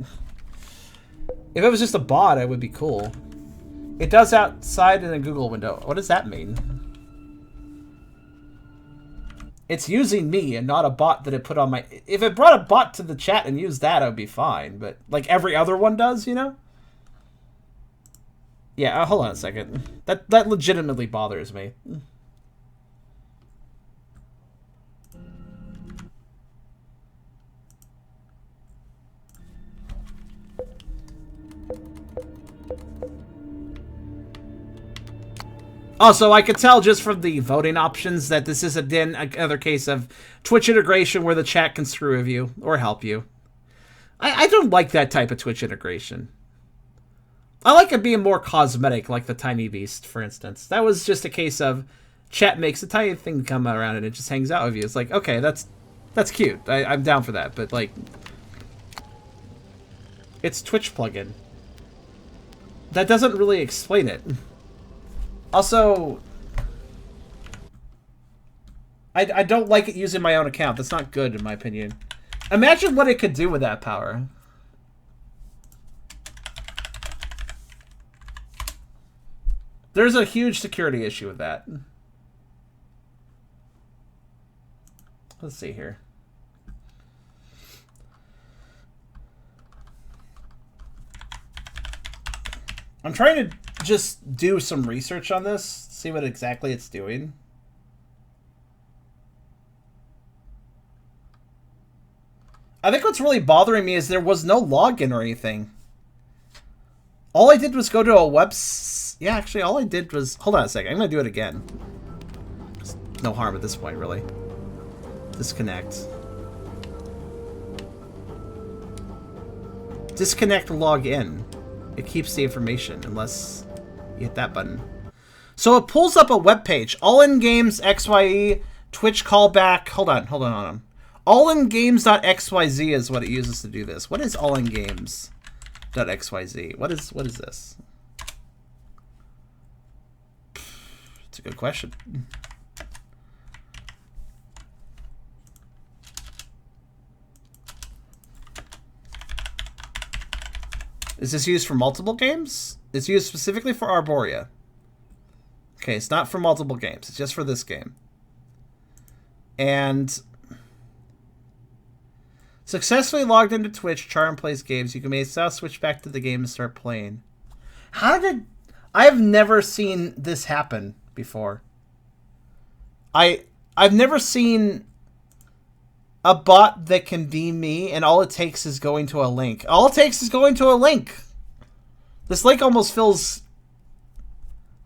it was just a bot, it would be cool. It does outside in a Google window. What does that mean? It's using me and not a bot that it put on my... If it brought a bot to the chat and used that, I would be fine. But like every other one does, you know? Yeah, hold on a second. That legitimately bothers me. Also, I could tell just from the voting options that this is another case of Twitch integration where the chat can screw with you or help you. I don't like that type of Twitch integration. I like it being more cosmetic, like the Tiny Beast, for instance. That was just a case of chat makes a tiny thing come around and it just hangs out with you. It's like, okay, that's cute. I'm down for that, but like, it's Twitch plugin. That doesn't really explain it. Also, I don't like it using my own account. That's not good, in my opinion. Imagine what it could do with that power. There's a huge security issue with that. Let's see here. I'm trying to just do some research on this, see what exactly it's doing. I think what's really bothering me is there was no login or anything. All I did was go to a yeah, actually, all I did was... Hold on a second. I'm going to do it again. There's no harm at this point, really. Disconnect. Disconnect, log in. It keeps the information, unless you hit that button. So it pulls up a web page. All in games, XYE, Twitch callback. Hold on. All in games.xyz is what it uses to do this. What is all in games.xyz? What is this? It's a good question. Is this used for multiple games? It's used specifically for Arboria. Okay, it's not for multiple games. It's just for this game. And successfully logged into Twitch, Charm plays games. You can now switch back to the game and start playing. I have never seen this happen before. I've never seen a bot that can be me, and all it takes is going to a link. All it takes is going to a link. This link almost feels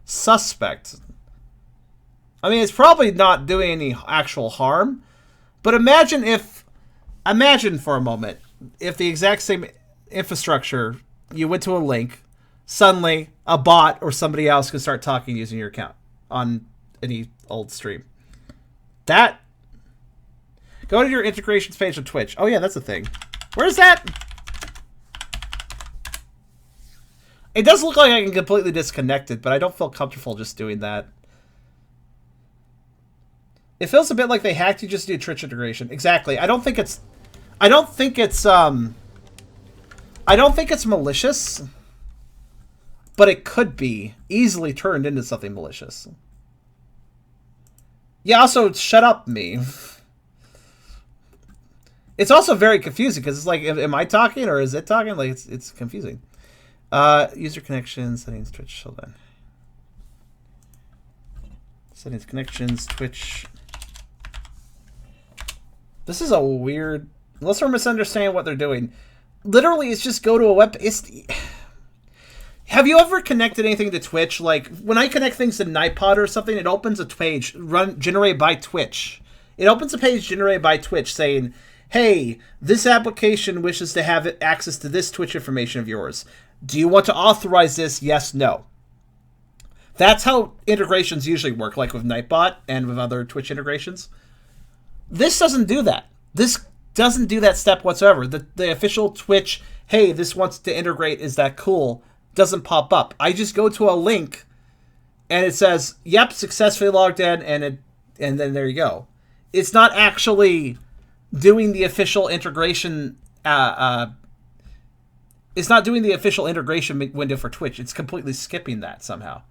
suspect. I mean, it's probably not doing any actual harm, but imagine for a moment, if the exact same infrastructure, you went to a link, suddenly a bot or somebody else could start talking using your account on any old stream. Go to your integrations page on Twitch. Oh yeah, that's a thing. Where's that? It does look like I can completely disconnect it, but I don't feel comfortable just doing that. It feels a bit like they hacked you just to do Twitch integration. Exactly. I don't think it's malicious, but it could be easily turned into something malicious. Yeah, also, shut up, me. It's also very confusing because it's like, am I talking or is it talking? Like, it's confusing. User connections, settings, Twitch. Hold on. Settings, connections, Twitch. This is a weird... Unless we're misunderstanding what they're doing. Literally, it's just go to a web... Have you ever connected anything to Twitch? Like, when I connect things to Nightpod or something, it opens a page generated by Twitch. It opens a page generated by Twitch saying, hey, this application wishes to have access to this Twitch information of yours. Do you want to authorize this? Yes, no. That's how integrations usually work, like with Nightbot and with other Twitch integrations. This doesn't do that. This doesn't do that step whatsoever. The official Twitch, hey, this wants to integrate, is that cool, doesn't pop up. I just go to a link and it says, yep, successfully logged in, and then there you go. It's not actually doing the official integration. It's not doing the official integration window for Twitch. It's completely skipping that somehow.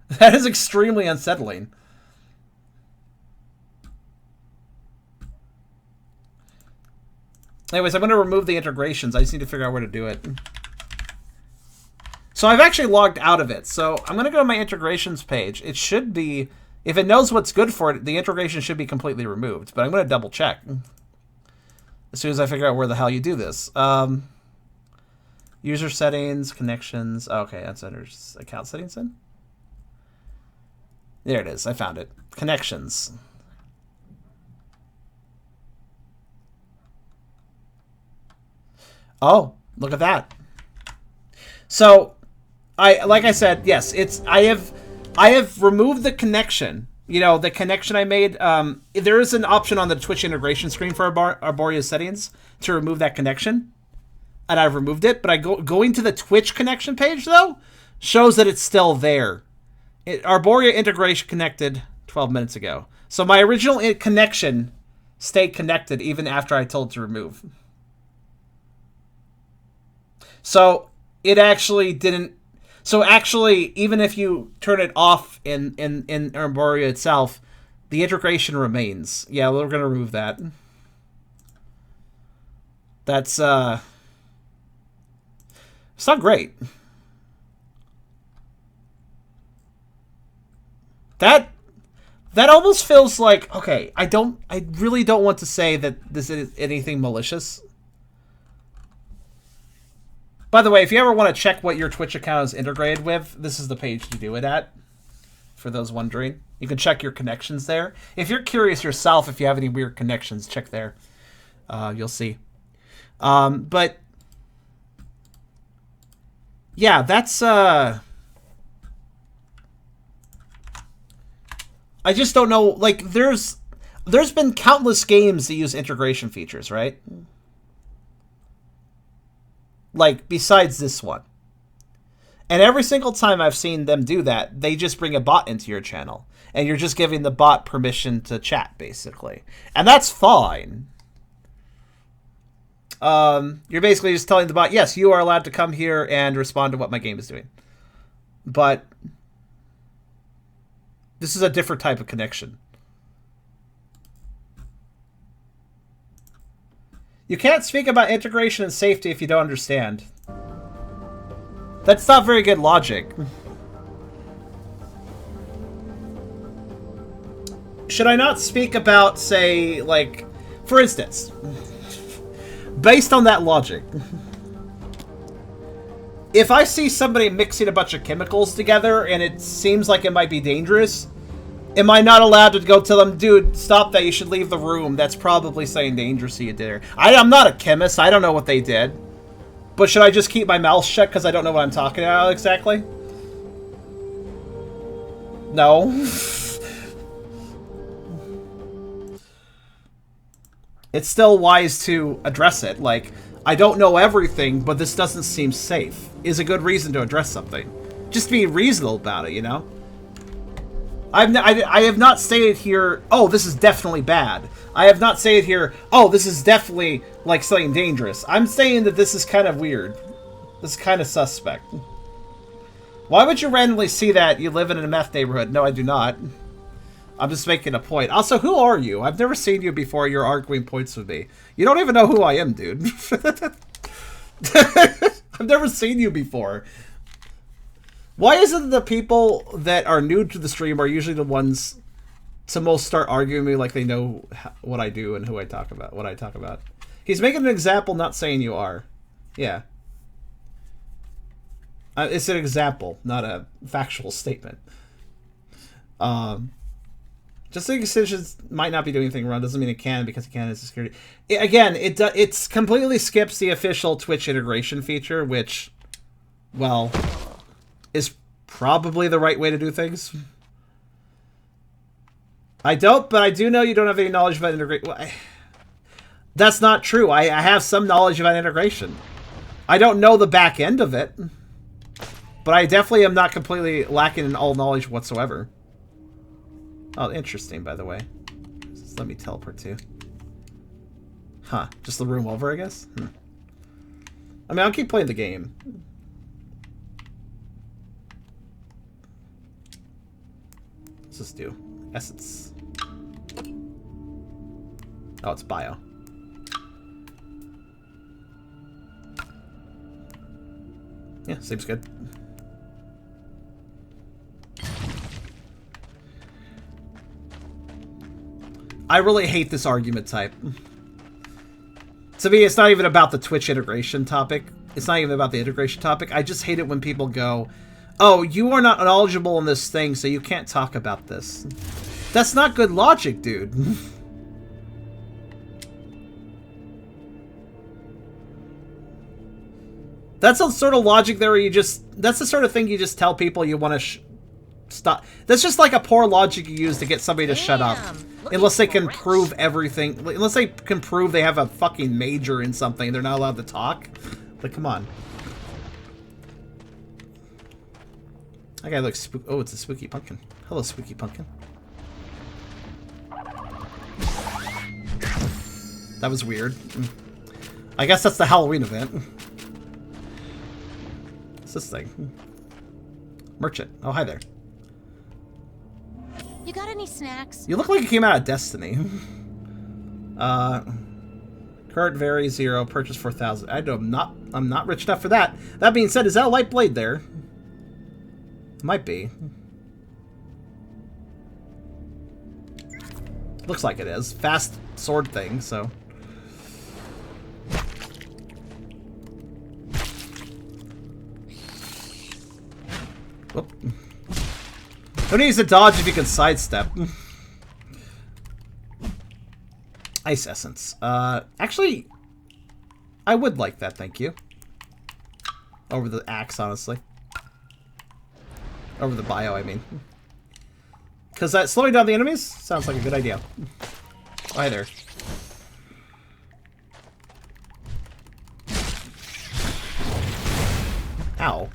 That is extremely unsettling. Anyways, I'm going to remove the integrations. I just need to figure out where to do it. So I've actually logged out of it. So I'm going to go to my integrations page. It should be, if it knows what's good for it, the integration should be completely removed. But I'm going to double check as soon as I figure out where the hell you do this. User settings, connections. Okay, that's under account settings then. There it is. I found it. Connections. Oh, look at that. So, like I said, yes, I have removed the connection. You know, the connection I made. There is an option on the Twitch integration screen for Arboria settings to remove that connection, and I've removed it. But going to the Twitch connection page though shows that it's still there. Arboria integration connected 12 minutes ago. So my original connection stayed connected even after I told it to remove. So it actually didn't. So actually, even if you turn it off in Arboria itself, the integration remains. Yeah, we're gonna remove that. That's it's not great. That almost feels like, okay, I really don't want to say that this is anything malicious. By the way, if you ever want to check what your Twitch account is integrated with, this is the page to do it at. For those wondering, you can check your connections there. If you're curious yourself, if you have any weird connections, check there. You'll see. But yeah, that's I just don't know. Like, there's been countless games that use integration features, right? Like, besides this one. And every single time I've seen them do that, they just bring a bot into your channel. And you're just giving the bot permission to chat, basically. And that's fine. You're basically just telling the bot, yes, you are allowed to come here and respond to what my game is doing. But this is a different type of connection. You can't speak about integration and safety if you don't understand. That's not very good logic. Should I not speak about, say, like, for instance, based on that logic, if I see somebody mixing a bunch of chemicals together and it seems like it might be dangerous, am I not allowed to go tell them, dude, stop that, you should leave the room? That's probably saying dangerous to you there. I'm not a chemist, I don't know what they did. But should I just keep my mouth shut because I don't know what I'm talking about exactly? No. It's still wise to address it. Like, I don't know everything, but this doesn't seem safe. Is a good reason to address something. Just be reasonable about it, you know? I have not stated here, oh, this is definitely bad. I have not stated here, oh, this is definitely, like, something dangerous. I'm saying that this is kind of weird. This is kind of suspect. Why would you randomly see that? You live in a meth neighborhood. No, I do not. I'm just making a point. Also, who are you? I've never seen you before. You're arguing points with me. You don't even know who I am, dude. I've never seen you before. Why is it the people that are new to the stream are usually the ones to most start arguing with me like they know what I do and who I talk about, what I talk about? He's making an example, not saying you are. Yeah. It's an example, not a factual statement. Just like decisions might not be doing anything wrong doesn't mean it can, because it can is security. It completely skips the official Twitch integration feature, which, well, is probably the right way to do things. I don't, but I do know you don't have any knowledge about integration. Well, that's not true. I have some knowledge about integration. I don't know the back end of it, but I definitely am not completely lacking in all knowledge whatsoever. Oh, interesting, by the way. Just let me teleport to. Huh. Just the room over, I guess? I mean, I'll keep playing the game. What's this do? Essence. Oh, it's bio. Yeah, seems good. I really hate this argument type. To me, it's not even about the Twitch integration topic. It's not even about the integration topic. I just hate it when people go, oh, you are not knowledgeable in this thing, so you can't talk about this. That's not good logic, dude. That's the sort of logic there where you just... That's the sort of thing you just tell people you want to stop. That's just like a poor logic you use to get somebody to shut up. Unless they can prove everything. Unless they can prove they have a fucking major in something, they're not allowed to talk. Like, come on. That guy looks spook. Oh, it's a spooky pumpkin. Hello, spooky pumpkin. That was weird. I guess that's the Halloween event. What's this thing? Merchant. Oh, hi there. You got any snacks? You look like you came out of Destiny. Current vary 0. Purchase 4,000. I'm not rich enough for that. That being said, is that a light blade there? Might be. Looks like it is. Fast sword thing, so. Whoop. Who needs to dodge if you can sidestep? Ice essence. Actually, I would like that, thank you. Over the axe, honestly. Over the bio, I mean. Because that slowing down the enemies sounds like a good idea. Oh, hi there. Ow.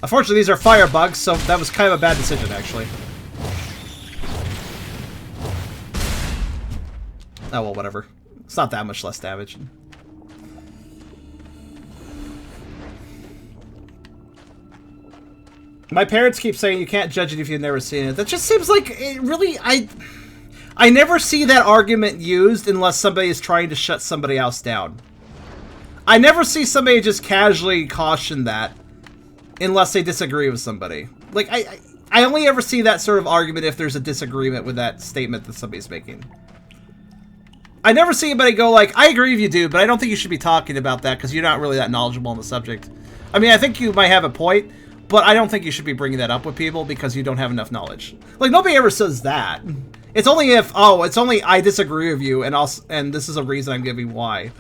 Unfortunately, these are fire bugs, so that was kind of a bad decision, actually. Oh, well, whatever. It's not that much less damage. My parents keep saying you can't judge it if you've never seen it. That just seems like it really... I never see that argument used unless somebody is trying to shut somebody else down. I never see somebody just casually caution that unless they disagree with somebody. Like, I only ever see that sort of argument if there's a disagreement with that statement that somebody's making. I never see anybody go like, I agree with you, dude, but I don't think you should be talking about that because you're not really that knowledgeable on the subject. I mean, I think you might have a point, but I don't think you should be bringing that up with people because you don't have enough knowledge. Like, nobody ever says that. It's only if, oh, it's only I disagree with you, and this is a reason I'm giving why.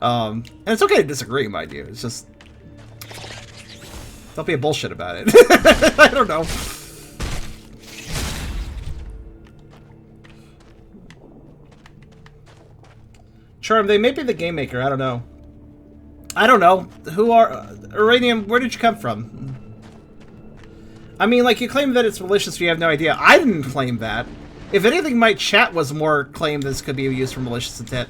And it's okay to disagree, mind you. It's just... Don't be a bullshit about it. I don't know. Charm, they may be the game maker, I don't know. I don't know. Who are... Uranium, where did you come from? I mean, like, you claim that it's malicious, but you have no idea. I didn't claim that. If anything, my chat was more claimed this could be used for malicious intent.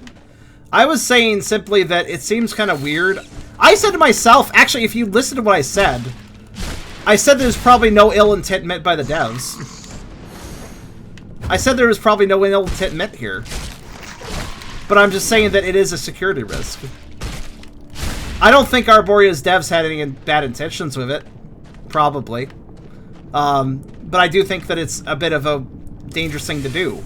I was saying simply that it seems kind of weird. I said to myself, actually, if you listen to what I said there's probably no ill intent meant by the devs. I said there was probably no ill intent meant here. But I'm just saying that it is a security risk. I don't think Arboria's devs had any bad intentions with it. Probably. But I do think that it's a bit of a dangerous thing to do.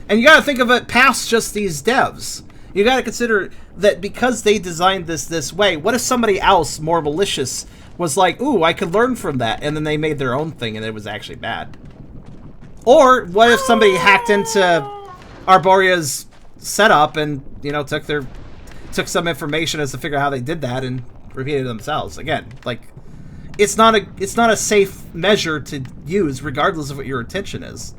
And you gotta think of it past just these devs. You gotta consider that because they designed this way, what if somebody else, more malicious, was like, ooh, I could learn from that, and then they made their own thing and it was actually bad? Or what if somebody hacked into Arboria's setup and, you know, took some information as to figure out how they did that and repeated it themselves? Again, like, it's not a safe measure to use regardless of what your intention is.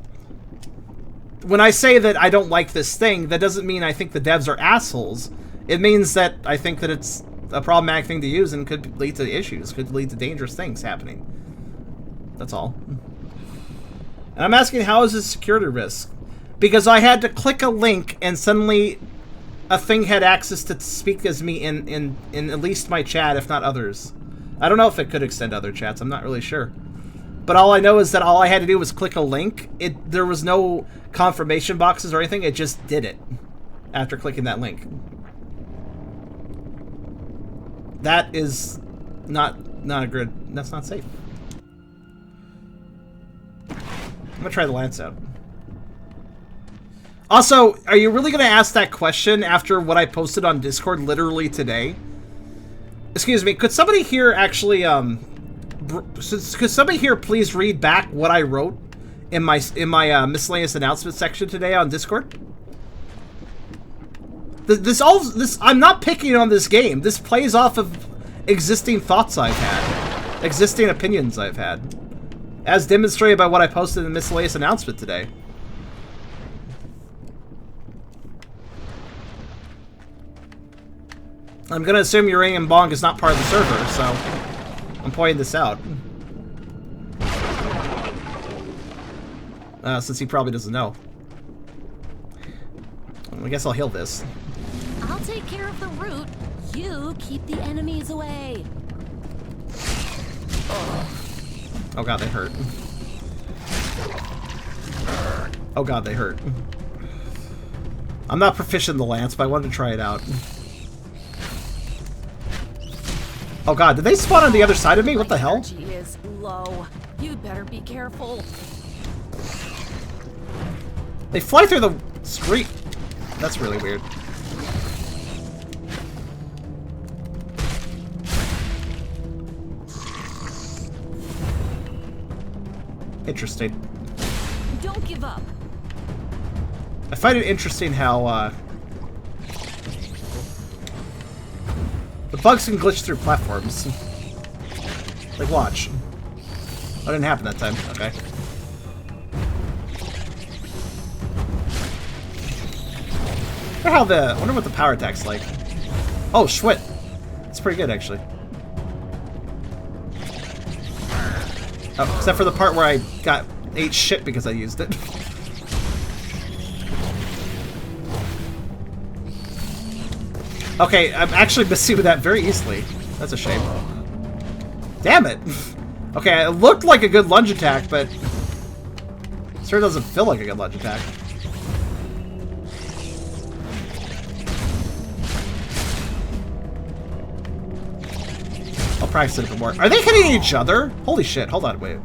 When I say that I don't like this thing, that doesn't mean I think the devs are assholes. It means that I think that it's a problematic thing to use and could lead to issues, could lead to dangerous things happening. That's all. And I'm asking, how is this security risk? Because I had to click a link and suddenly a thing had access to speak as me in at least my chat, if not others. I don't know if it could extend to other chats. I'm not really sure. But all I know is that all I had to do was click a link. There was no confirmation boxes or anything. It just did it after clicking that link. That is not a good. That's not safe. I'm gonna try the lance out. Also, are you really gonna ask that question after what I posted on Discord literally today? Excuse me, could somebody here actually, could somebody here please read back what I wrote in my miscellaneous announcement section today on Discord? I'm not picking on this game. This plays off of existing thoughts I've had, existing opinions I've had, as demonstrated by what I posted in the miscellaneous announcement today. I'm gonna assume Uranium Bong is not part of the server, so I'm pointing this out. Since he probably doesn't know. I guess I'll heal this. I'll take care of the root. You keep the enemies away. Oh god, they hurt. Oh god, they hurt. I'm not proficient in the lance, but I wanted to try it out. Oh god, did they spawn on the other side of me? What the hell? Energy is low. You'd better be careful. They fly through the street. That's really weird. Interesting. Don't give up. I find it interesting how the bugs can glitch through platforms. Like, watch. That didn't happen that time. Okay. I wonder what the power attack's like. Oh, shwit. It's pretty good, actually. Oh, except for the part where I ate shit because I used it. Okay, I'm actually missing with that very easily. That's a shame. Damn it! Okay, it looked like a good lunge attack, but it sure doesn't feel like a good lunge attack. I'll practice it a bit more. Are they hitting each other? Holy shit, hold on, wait.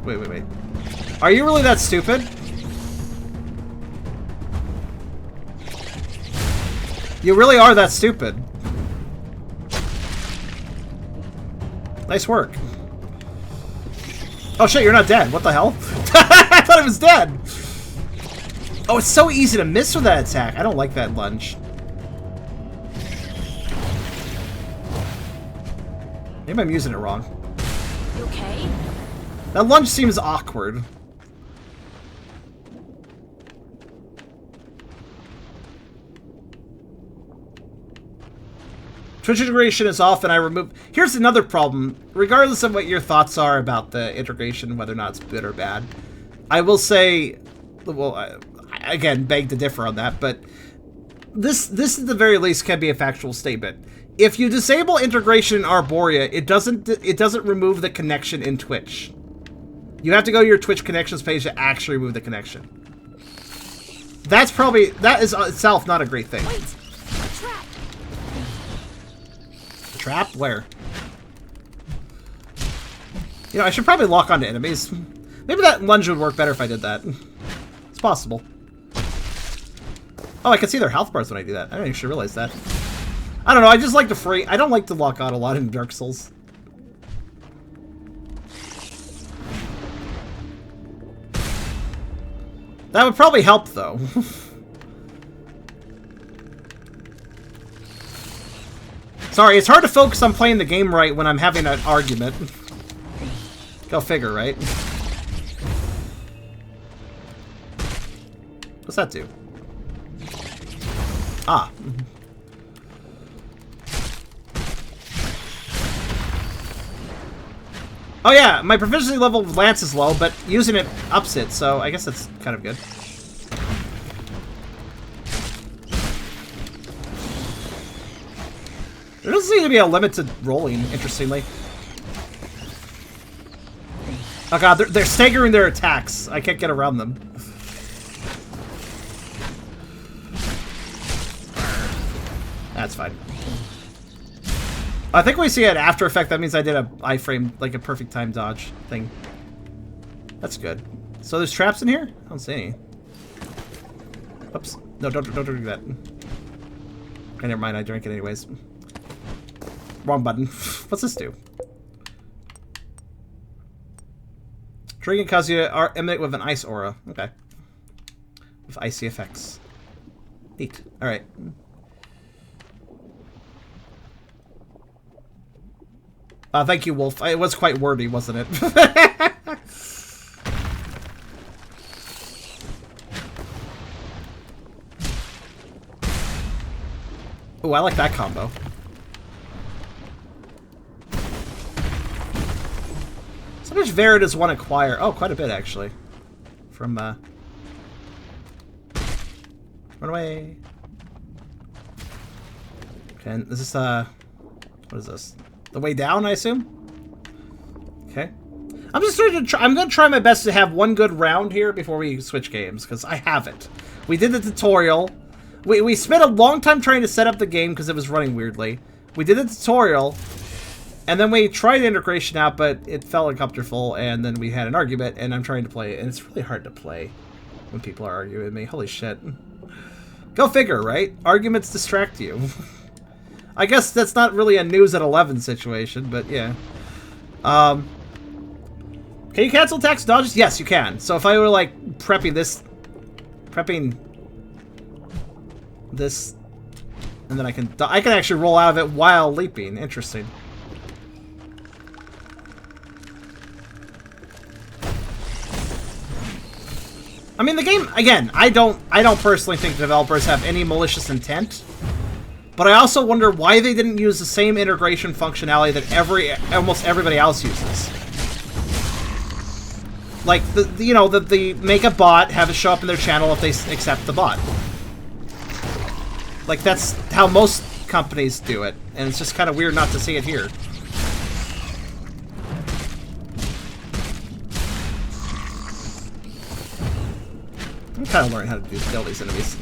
Are you really that stupid? You really are that stupid. Nice work. Oh shit, you're not dead. What the hell? I thought it was dead. Oh, it's so easy to miss with that attack. I don't like that lunge. Maybe I'm using it wrong. You okay? That lunge seems awkward. Twitch integration is off and I remove... Here's another problem. Regardless of what your thoughts are about the integration, whether or not it's good or bad, I will say... Well, I again, beg to differ on that, but this at the very least can be a factual statement. If you disable integration in Arboria, it doesn't remove the connection in Twitch. You have to go to your Twitch connections page to actually remove the connection. That is itself not a great thing. Wait, a trap. Trap? Where? You know, I should probably lock onto enemies. Maybe that lunge would work better if I did that. It's possible. Oh, I can see their health bars when I do that. I didn't actually realize that. I don't know, I just like to I don't like to lock on a lot in Dark Souls. That would probably help, though. Sorry, it's hard to focus on playing the game right when I'm having an argument. Go figure, right? What's that do? Ah. Oh yeah, my proficiency level with Lance is low, but using it ups it, so I guess that's kind of good. There doesn't seem to be a limit to rolling, interestingly. Oh god, they're staggering their attacks. I can't get around them. That's fine. I think we see an after effect. That means I did a iframe, like a perfect time dodge thing. That's good. So there's traps in here? I don't see any. Oops. No, don't do that. Okay, never mind. I drank it anyways. Wrong button. What's this do? Drinking causes you to emanate with an ice aura. Okay. With icy effects. Neat. Alright. Thank you, Wolf. It was quite wordy, wasn't it? Oh, I like that combo. So much Vera does one acquire? Oh, quite a bit, actually. From, Run away. Okay, is this, what is this? The way down, I assume? Okay. I'm just trying to try. I'm going to try my best to have one good round here before we switch games, because I haven't. We did the tutorial. We spent a long time trying to set up the game because it was running weirdly. We did the tutorial, and then we tried integration out, but it fell uncomfortable, and then we had an argument, and I'm trying to play it, and it's really hard to play when people are arguing with me. Holy shit. Go figure, right? Arguments distract you. I guess that's not really a news at 11 situation, but yeah. Can you cancel attacks dodges? Yes, you can. So if I were like prepping this, and then I can actually roll out of it while leaping. Interesting. I mean, the game again. I don't personally think developers have any malicious intent. But I also wonder why they didn't use the same integration functionality that almost everybody else uses. Like the make a bot, have it show up in their channel if they accept the bot. Like that's how most companies do it, and it's just kind of weird not to see it here. I'm kind of learning how to kill these enemies.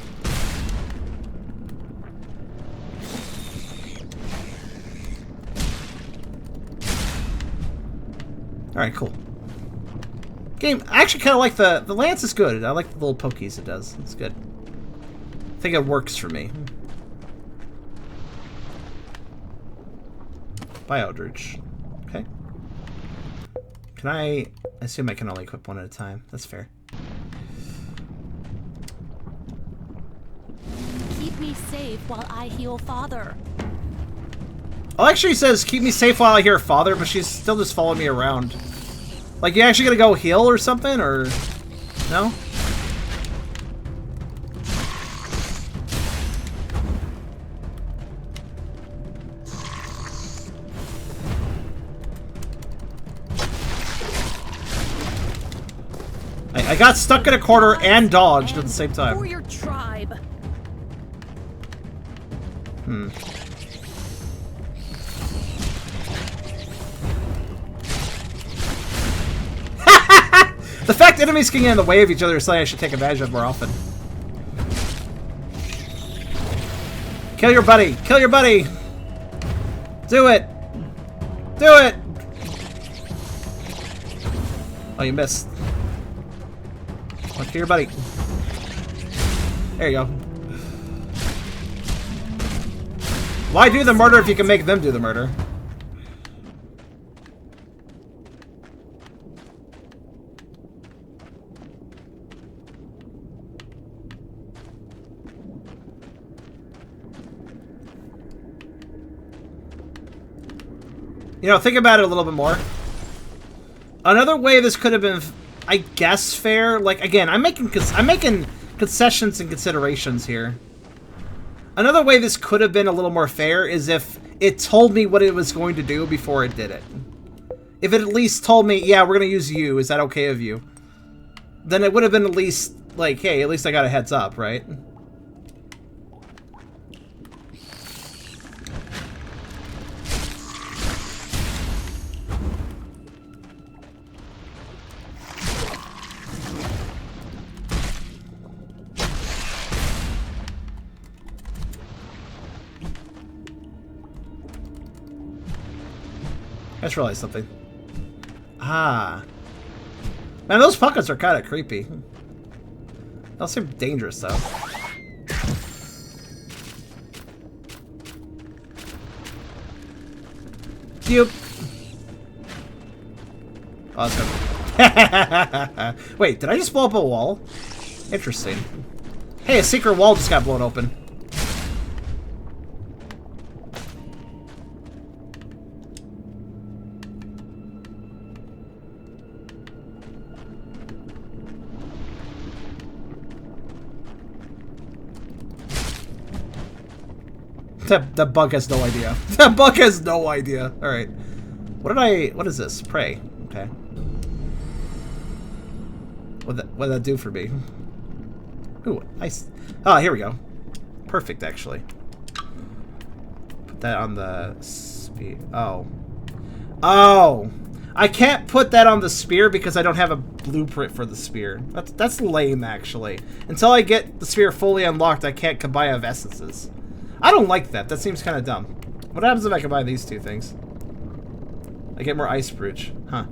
Alright, cool. Game, I actually kind of like the lance is good. I like the little pokies it does. It's good. I think it works for me. Biodurge. Okay. Can I assume I can only equip one at a time. That's fair. Keep me safe while I heal Father. Oh, actually says keep me safe while I hear Father, but she's still just following me around. Like, you actually gonna go heal or something, or no? I got stuck in a corner and dodged at the same time. For your tribe. Hmm. The fact enemies can get in the way of each other is something I should take advantage of more often. Kill your buddy! Kill your buddy! Do it! Do it! Oh, you missed. Oh, kill your buddy. There you go. Why do the murder if you can make them do the murder? You know, think about it a little bit more. Another way this could have been, I guess, fair. Like, again, I'm making concessions and considerations here. Another way this could have been a little more fair is if it told me what it was going to do before it did it. If it at least told me, yeah, we're gonna use you, is that okay of you? Then it would have been at least, like, hey, at least I got a heads up, right? I just realized something. Ah. Man, those puckets are kind of creepy. They'll seem dangerous, though. Cube. Oh, that's good. Wait, did I just blow up a wall? Interesting. Hey, a secret wall just got blown open. That bug has no idea. That bug has no idea. Alright. What is this? Prey. Okay. What did that do for me? Ooh, nice. Oh, here we go. Perfect, actually. Put that on the spear. Oh. Oh! I can't put that on the spear because I don't have a blueprint for the spear. That's lame, actually. Until I get the spear fully unlocked, I can't combine of essences. I don't like that. That seems kind of dumb. What happens if I combine these two things? I get more ice brooch. Huh.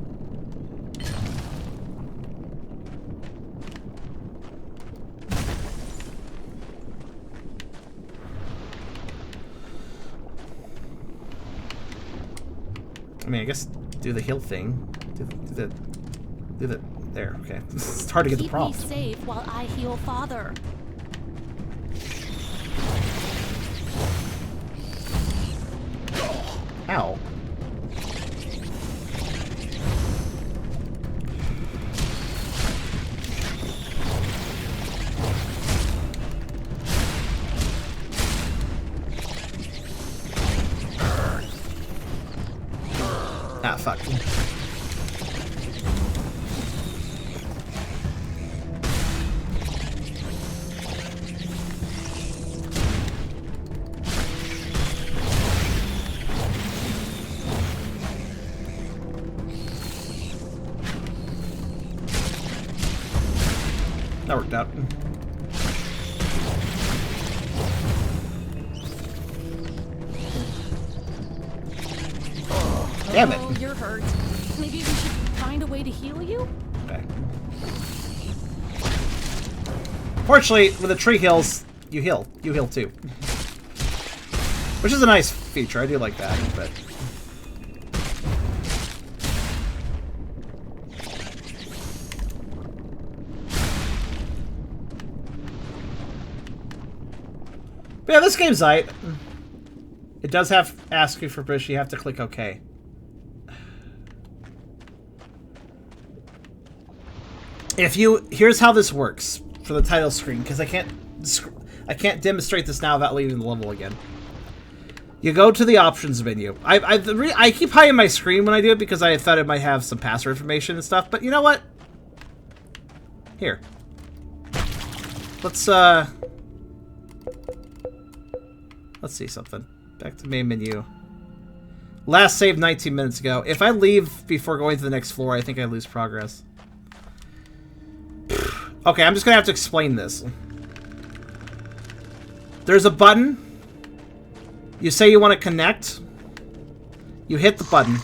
I mean, I guess do the heal thing. Do the there. Okay. It's hard to get the prompt. Keep me safe while I heal Father. Ow. Ah, fuck. That worked out. Damn it. Oh, you're hurt. Maybe we should find a way to heal you? Okay. Fortunately, with the tree heals, you heal. You heal too. Which is a nice feature. I do like that, but... But yeah, this game's aight. It does have ask you for permission. You have to click OK. Here's how this works for the title screen, because I can't demonstrate this now without leaving the level again. You go to the options menu. I keep hiding my screen when I do it because I thought it might have some password information and stuff. But you know what? Here. Let's see something. Back to main menu. Last save 19 minutes ago. If I leave before going to the next floor, I think I lose progress. Okay, I'm just gonna have to explain this. There's a button. You say you want to connect. You hit the button.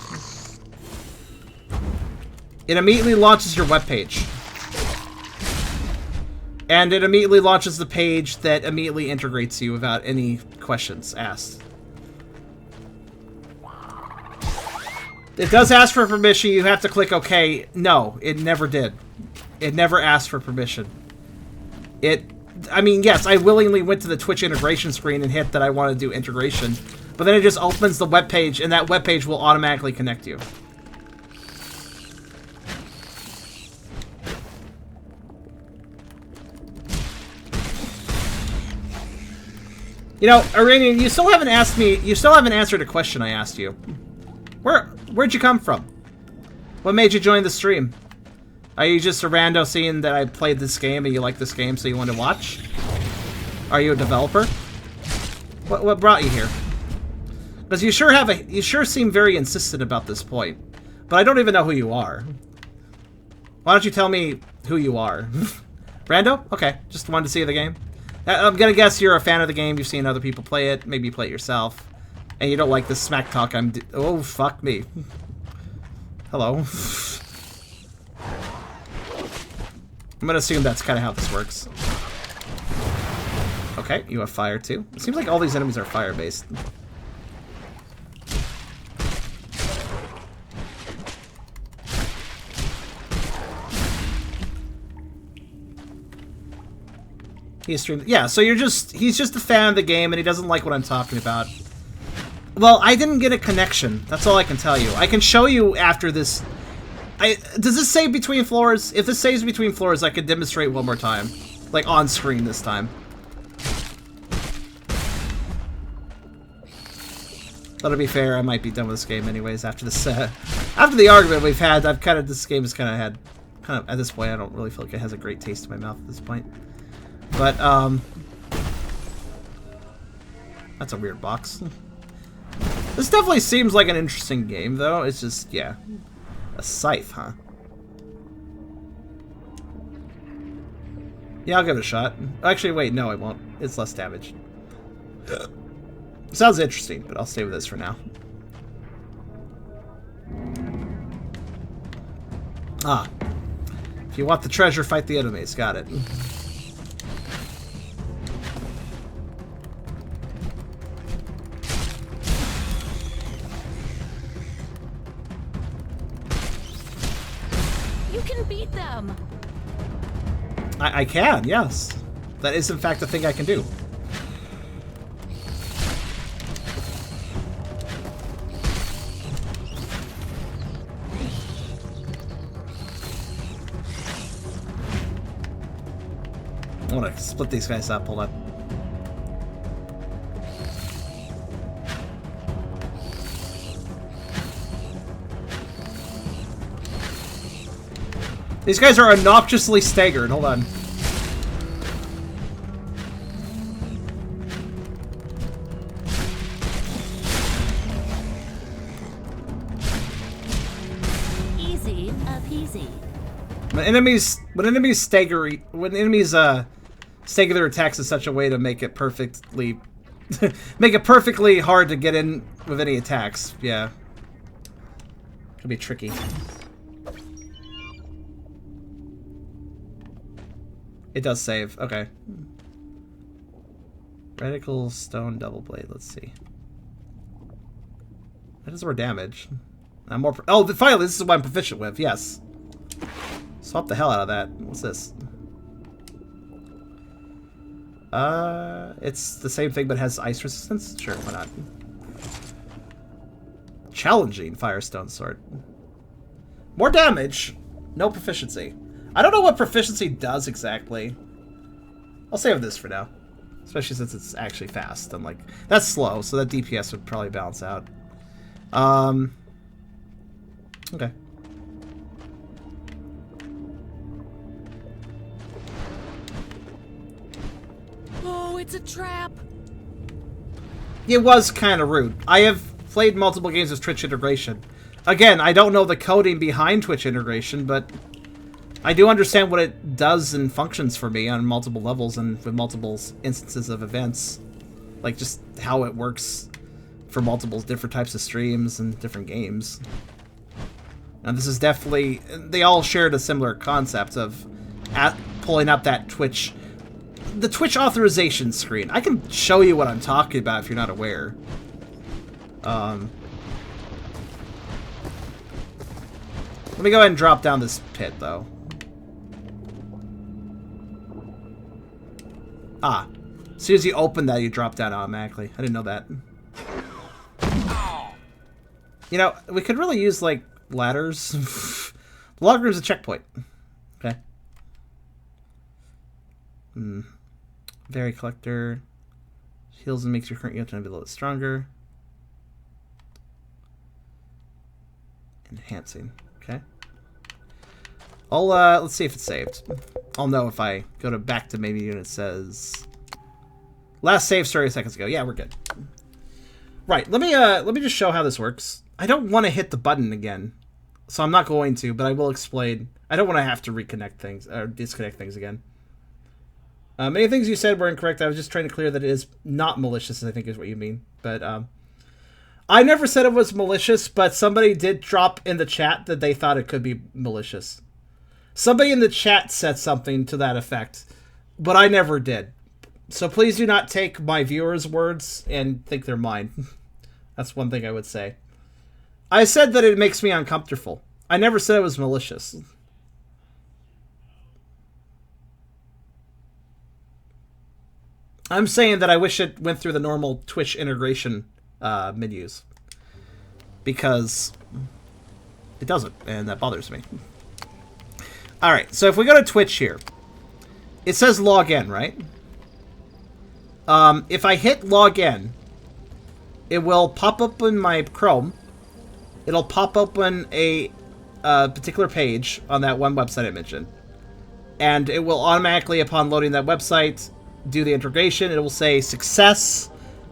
It immediately launches your webpage. And it immediately launches the page that immediately integrates you without any questions asked. It does ask for permission. You have to click OK. No, it never did. It never asked for permission. I mean, yes, I willingly went to the Twitch integration screen and hit that I want to do integration. But then it just opens the webpage, and that webpage will automatically connect you. You know, Iranian, you still haven't answered a question I asked you. Where'd you come from? What made you join the stream? Are you just a rando seeing that I played this game and you like this game so you want to watch? Are you a developer? What brought you here? Because you sure seem very insistent about this point. But I don't even know who you are. Why don't you tell me who you are? Rando? Okay, just wanted to see the game. I'm gonna guess you're a fan of the game, you've seen other people play it, maybe you play it yourself. And you don't like the smack talk oh, fuck me. Hello. I'm gonna assume that's kind of how this works. Okay, you have fire too. It seems like all these enemies are fire-based. He streamed. Yeah, so he's just a fan of the game and he doesn't like what I'm talking about. Well, I didn't get a connection. That's all I can tell you. I can show you after this. Does this save between floors? If this saves between floors, I could demonstrate one more time. Like on screen this time. But to be fair, I might be done with this game anyways after this. After the argument we've had, this game has kind of at this point, I don't really feel like it has a great taste in my mouth at this point. But that's a weird box. This definitely seems like an interesting game, though. It's just, yeah, a scythe, huh? Yeah, I'll give it a shot. Actually, wait, no, I won't. It's less damage. Sounds interesting, but I'll stay with this for now. Ah. If you want the treasure, fight the enemies. Got it. You can beat them. I can, yes. That is, in fact, a thing I can do. I want to split these guys up. Hold on. These guys are obnoxiously staggered. Hold on. Easy peasy. When enemies stagger their attacks in such a way to make it perfectly make it perfectly hard to get in with any attacks. Yeah. Could be tricky. It does save. Okay. Radical stone double blade. Let's see. That does more damage. I'm more. Oh, finally, this is what I'm proficient with. Yes. Swap the hell out of that. What's this? It's the same thing, but has ice resistance. Sure, why not? Challenging Firestone Sword. More damage. No proficiency. I don't know what proficiency does exactly. I'll save this for now. Especially since it's actually fast. And like, that's slow, so that DPS would probably balance out. Okay. Oh, it's a trap. It was kind of rude. I have played multiple games with Twitch integration. Again, I don't know the coding behind Twitch integration, but I do understand what it does and functions for me on multiple levels and with multiple instances of events. Like, just how it works for multiple different types of streams and different games. And this is definitely... They all shared a similar concept of pulling up that Twitch... The Twitch authorization screen. I can show you what I'm talking about if you're not aware. Let me go ahead and drop down this pit, though. Ah. As soon as you open that, you drop down automatically. I didn't know that. You know, we could really use, like, ladders. The log room's a checkpoint. Okay. Berry collector. Heals and makes your current unit a little bit stronger. Enhancing. Okay. let's see if it's saved. I'll know if I go to back to menu and it says last save 30 seconds ago. Yeah, we're good. Right, let me just show how this works. I don't want to hit the button again, so I'm not going to, but I will explain. I don't want to have to reconnect things or disconnect things again. Many things you said were incorrect. I was just trying to clear that it is not malicious, I think is what you mean. But I never said it was malicious, but somebody did drop in the chat that they thought it could be malicious. Somebody in the chat said something to that effect, but I never did. So please do not take my viewers' words and think they're mine. That's one thing I would say. I said that it makes me uncomfortable. I never said it was malicious. I'm saying that I wish it went through the normal Twitch integration menus. Because it doesn't, and that bothers me. Alright, so if we go to Twitch here, it says log in, right? If I hit log in, it will pop up in my Chrome. It'll pop open a particular page on that one website I mentioned. And it will automatically, upon loading that website, do the integration. It will say success,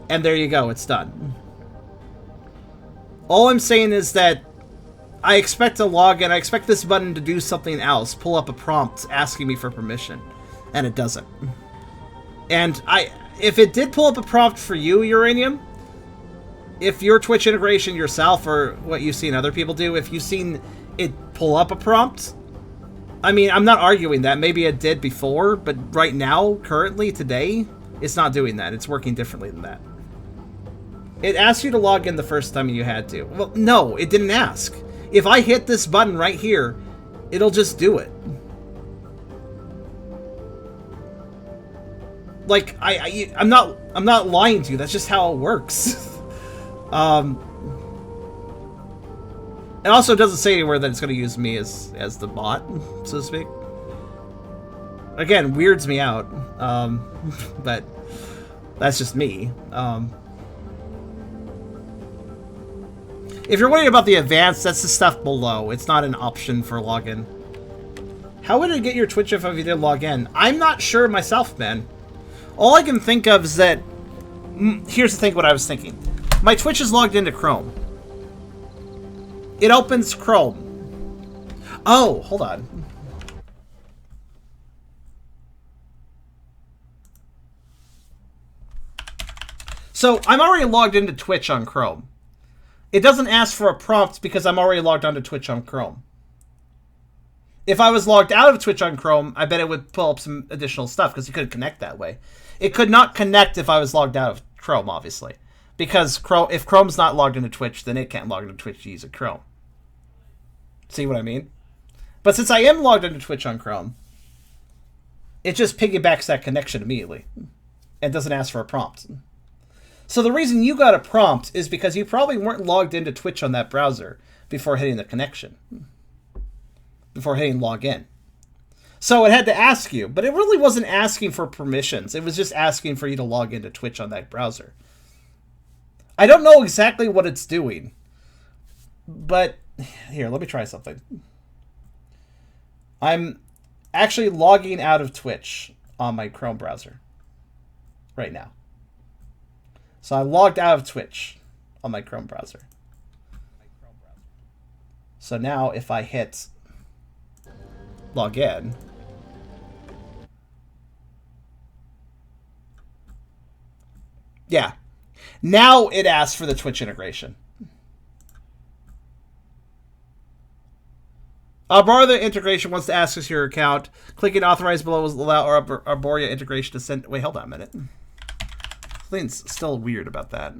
and there you go, it's done. All I'm saying is that I expect to log in. I expect this button to do something else, pull up a prompt asking me for permission, and it doesn't. And if it did pull up a prompt for you, Uranium, if your Twitch integration yourself or what you've seen other people do, if you've seen it pull up a prompt, I mean, I'm not arguing that. Maybe it did before, but right now, currently, today, it's not doing that. It's working differently than that. It asked you to log in the first time you had to. Well, no, it didn't ask. If I hit this button right here, it'll just do it. Like, I'm not lying to you. That's just how it works. It also doesn't say anywhere that it's going to use me as the bot, so to speak. Again, weirds me out. But that's just me. If you're wondering about the advanced, that's the stuff below. It's not an option for login. How would it get your Twitch if you did log in? I'm not sure myself, man. All I can think of is that... Here's the thing, what I was thinking. My Twitch is logged into Chrome. It opens Chrome. Oh, hold on. So, I'm already logged into Twitch on Chrome. It doesn't ask for a prompt because I'm already logged onto Twitch on Chrome. If I was logged out of Twitch on Chrome, I bet it would pull up some additional stuff because you couldn't connect that way. It could not connect if I was logged out of Chrome, obviously. Because if Chrome's not logged into Twitch, then it can't log into Twitch to use a Chrome. See what I mean? But since I am logged into Twitch on Chrome, it just piggybacks that connection immediately. And doesn't ask for a prompt. So the reason you got a prompt is because you probably weren't logged into Twitch on that browser before hitting the connection. Before hitting login. So it had to ask you, but it really wasn't asking for permissions. It was just asking for you to log into Twitch on that browser. I don't know exactly what it's doing. But, here, let me try something. I'm actually logging out of Twitch on my Chrome browser. Right now. So I logged out of Twitch on my Chrome browser. So now if I hit log in, yeah, now it asks for the Twitch integration. Arboria integration wants to access your account. Clicking authorize below will allow Arboria integration to send. Wait, hold on a minute. Something's still weird about that.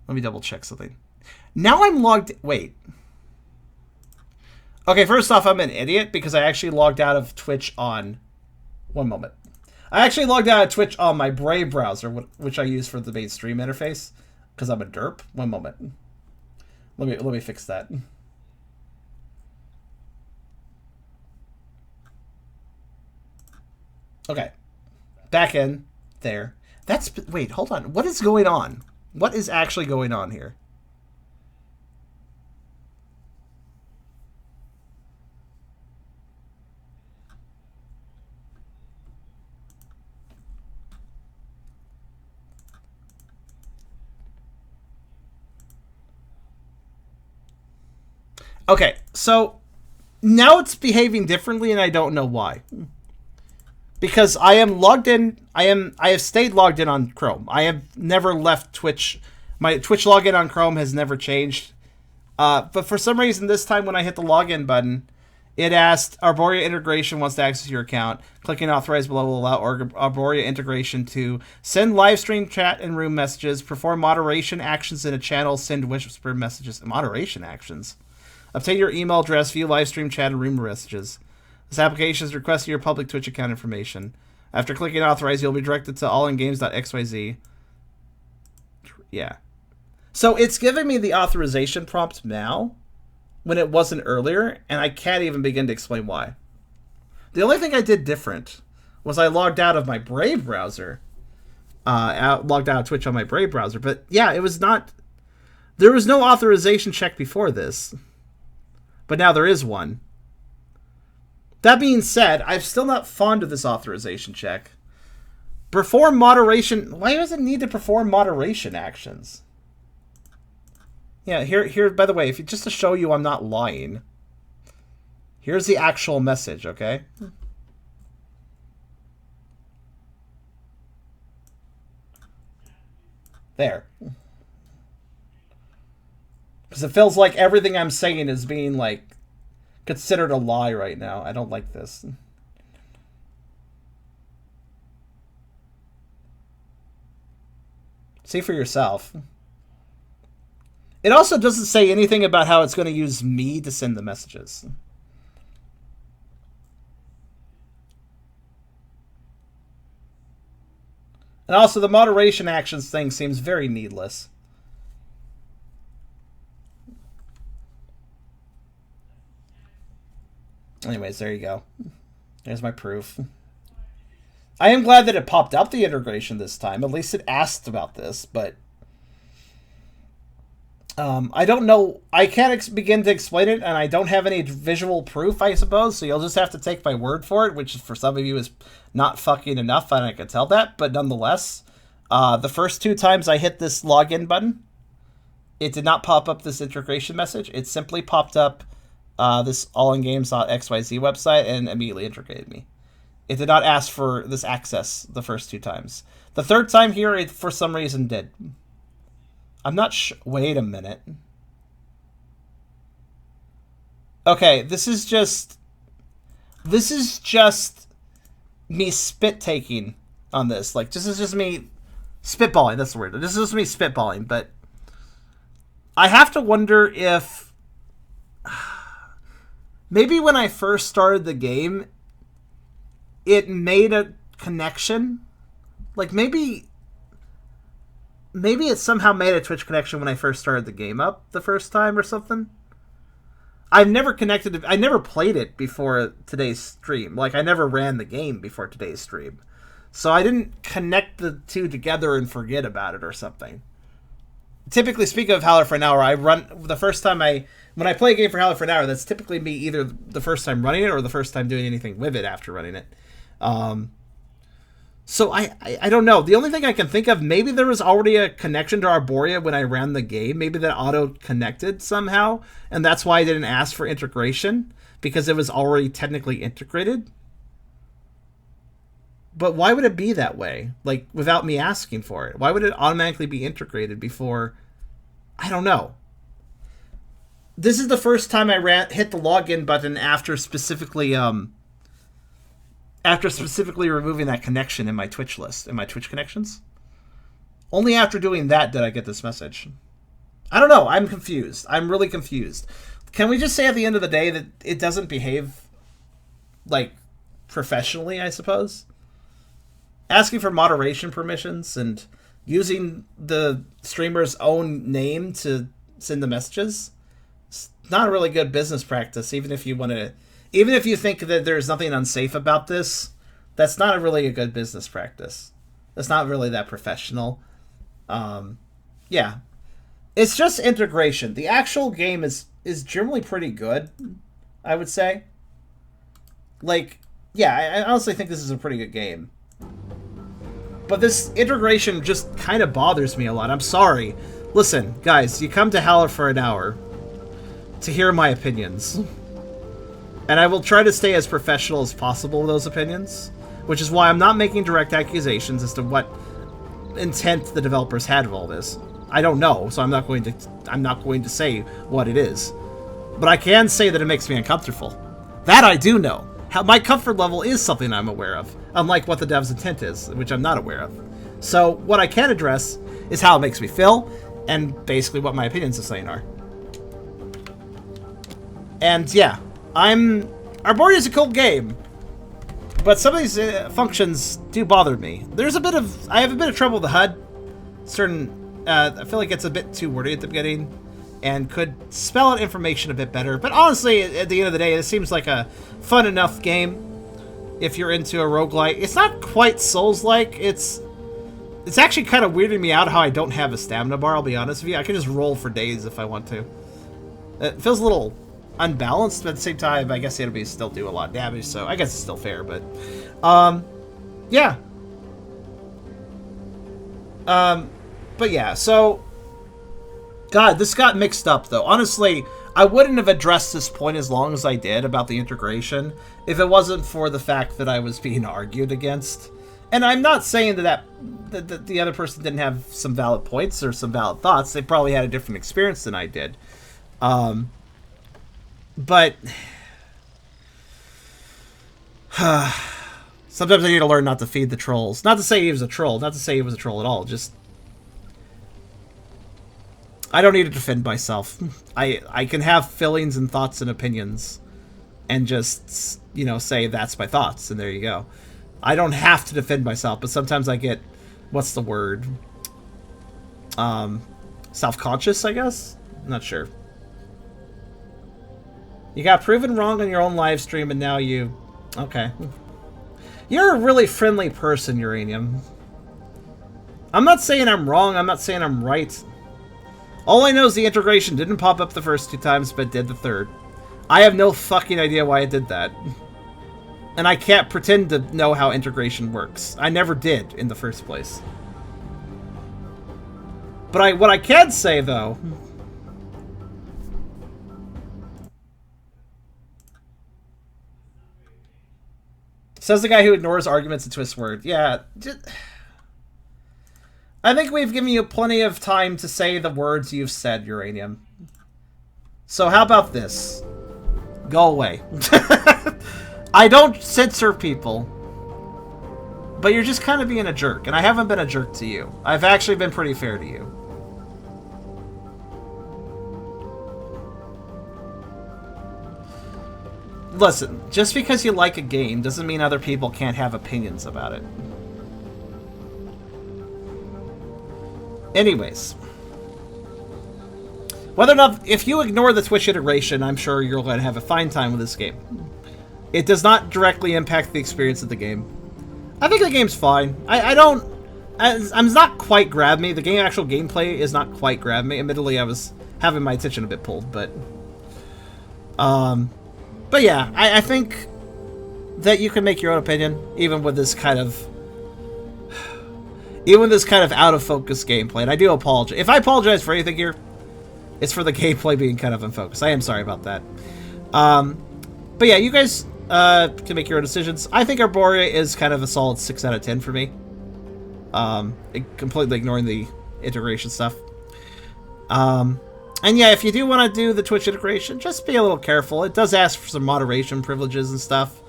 Let me double check something. Now I'm logged. Wait. Okay, first off, I'm an idiot because I actually logged out of Twitch on. One moment. I actually logged out of Twitch on my Brave browser, which I use for the main stream interface, because I'm a derp. One moment. Let me fix that. Okay, back in there. Wait, hold on. What is going on? What is actually going on here? Okay, so now it's behaving differently, and I don't know why. Because I am logged in. I have stayed logged in on Chrome. I have never left Twitch. My Twitch login on Chrome has never changed. But for some reason, this time when I hit the login button, it asked Arboria integration wants to access your account. Clicking authorize below will allow Arboria integration to send live stream chat and room messages, perform moderation actions in a channel, send whisper messages. Moderation actions. Obtain your email address, view live stream chat and room messages. This application is requesting your public Twitch account information. After clicking authorize, you'll be directed to allingames.xyz. Yeah. So it's giving me the authorization prompt now, when it wasn't earlier, and I can't even begin to explain why. The only thing I did different was I logged out of my Brave browser. Logged out of Twitch on my Brave browser. But yeah, it was not... There was no authorization check before this. But now there is one. That being said, I'm still not fond of this authorization check. Perform moderation... Why does it need to perform moderation actions? Yeah, here. By the way, just to show you I'm not lying, here's the actual message, okay? There. Because it feels like everything I'm saying is being, like, considered a lie right now. I don't like this. See for yourself. It also doesn't say anything about how it's going to use me to send the messages. And also, the moderation actions thing seems very needless. Anyways, there you go. There's my proof. I am glad that it popped up the integration this time. At least it asked about this, but... I don't know. I can't begin to explain it, and I don't have any visual proof, I suppose, so you'll just have to take my word for it, which for some of you is not fucking enough, and I can tell that, but nonetheless, the first 2 times I hit this login button, it did not pop up this integration message. It simply popped up this allingames.xyz website and immediately integrated me. It did not ask for this access the first 2 times. The 3rd time here, it for some reason did. I'm not sure. Wait a minute. Okay, this is just me spit taking on this. Like, this is just me spitballing. That's the word. This is just me spitballing. But I have to wonder if maybe when I first started the game, it made a connection. Like, maybe it somehow made a Twitch connection when I first started the game up the first time or something. I've never connected... I never played it before today's stream. Like, I never ran the game before today's stream. So I didn't connect the 2 together and forget about it or something. Typically, speaking of Howler for an hour, I run... The first time when I play a game for Howler for an hour, that's typically me either the first time running it or the first time doing anything with it after running it. So I don't know. The only thing I can think of, maybe there was already a connection to Arboria when I ran the game. Maybe that auto-connected somehow, and that's why I didn't ask for integration, because it was already technically integrated. But why would it be that way? Like, without me asking for it? Why would it automatically be integrated before... I don't know. This is the first time I hit the login button after specifically removing that connection in my Twitch list, in my Twitch connections. Only after doing that did I get this message. I don't know. I'm confused. I'm really confused. Can we just say at the end of the day that it doesn't behave, like, professionally, I suppose? Asking for moderation permissions and using the streamer's own name to send the messages. It's not a really good business practice, even if you want to... Even if you think that there's nothing unsafe about this, that's not really a good business practice. That's not really that professional. Yeah. It's just integration. The actual game is generally pretty good, I would say. Like, yeah, I honestly think this is a pretty good game. But this integration just kind of bothers me a lot. I'm sorry. Listen, guys, you come to Howler for an hour to hear my opinions. And I will try to stay as professional as possible with those opinions, which is why I'm not making direct accusations as to what intent the developers had with all this. I don't know, so I'm not going to say what it is. But I can say that it makes me uncomfortable. That I do know. My comfort level is something I'm aware of, unlike what the dev's intent is, which I'm not aware of. So what I can address is how it makes me feel, and basically what my opinions of saying are. And yeah, Arboria is a cool game, but some of these functions do bother me. I have a bit of trouble with the HUD. I feel like it's a bit too wordy at the beginning, and could spell out information a bit better. But honestly, at the end of the day, it seems like a fun enough game if you're into a roguelike. It's not quite Souls-like. It's actually kind of weirding me out how I don't have a stamina bar, I'll be honest with you. I can just roll for days if I want to. It feels a little unbalanced, but at the same time, I guess the enemies still do a lot of damage, so I guess it's still fair, but... yeah. But yeah, so... God, this got mixed up, though. Honestly, I wouldn't have addressed this point as long as I did about the integration if it wasn't for the fact that I was being argued against. And I'm not saying that the other person didn't have some valid points or some valid thoughts. They probably had a different experience than I did. But... sometimes I need to learn not to feed the trolls. Not to say he was a troll. Not to say he was a troll at all. Just... I don't need to defend myself. I can have feelings and thoughts and opinions and just, you know, say that's my thoughts, and there you go. I don't have to defend myself, but sometimes I get, what's the word? Self-conscious, I guess? I'm not sure. You got proven wrong on your own live stream, and now you... Okay. You're a really friendly person, Uranium. I'm not saying I'm wrong, I'm not saying I'm right. All I know is the integration didn't pop up the first 2 times, but did the third. I have no fucking idea why it did that. And I can't pretend to know how integration works. I never did in the first place. But what I can say, though... Says the guy who ignores arguments and twists words. Yeah, I think we've given you plenty of time to say the words you've said, Uranium. So how about this? Go away. I don't censor people. But you're just kind of being a jerk, and I haven't been a jerk to you. I've actually been pretty fair to you. Listen, just because you like a game doesn't mean other people can't have opinions about it. Anyways. Whether or not, if you ignore the Twitch integration, I'm sure you're going to have a fine time with this game. It does not directly impact the experience of the game. I think the game's fine. I'm not quite grab me. The actual gameplay is not quite grab me. Admittedly, I was having my attention a bit pulled, but yeah, I think that you can make your own opinion, even with this kind of out of focus gameplay. And I do apologize. If I apologize for anything here, it's for the gameplay being kind of unfocused. I am sorry about that. But yeah, you guys can make your own decisions. I think Arboria is kind of a solid 6 out of 10 for me. Completely ignoring the integration stuff. And yeah, if you do want to do the Twitch integration, just be a little careful. It does ask for some moderation privileges and stuff.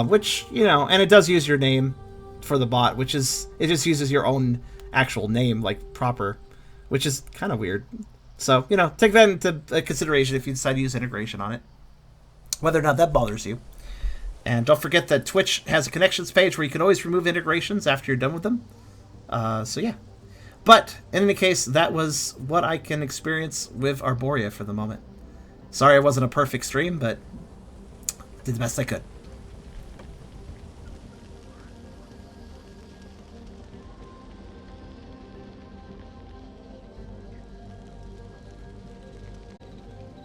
Which, you know, and it does use your name for the bot, which is, it just uses your own actual name, like, proper, which is kind of weird. So, you know, take that into consideration if you decide to use integration on it, whether or not that bothers you. And don't forget that Twitch has a connections page where you can always remove integrations after you're done with them. So yeah. But, in any case, that was what I can experience with Arboria for the moment. Sorry it wasn't a perfect stream, but did the best I could.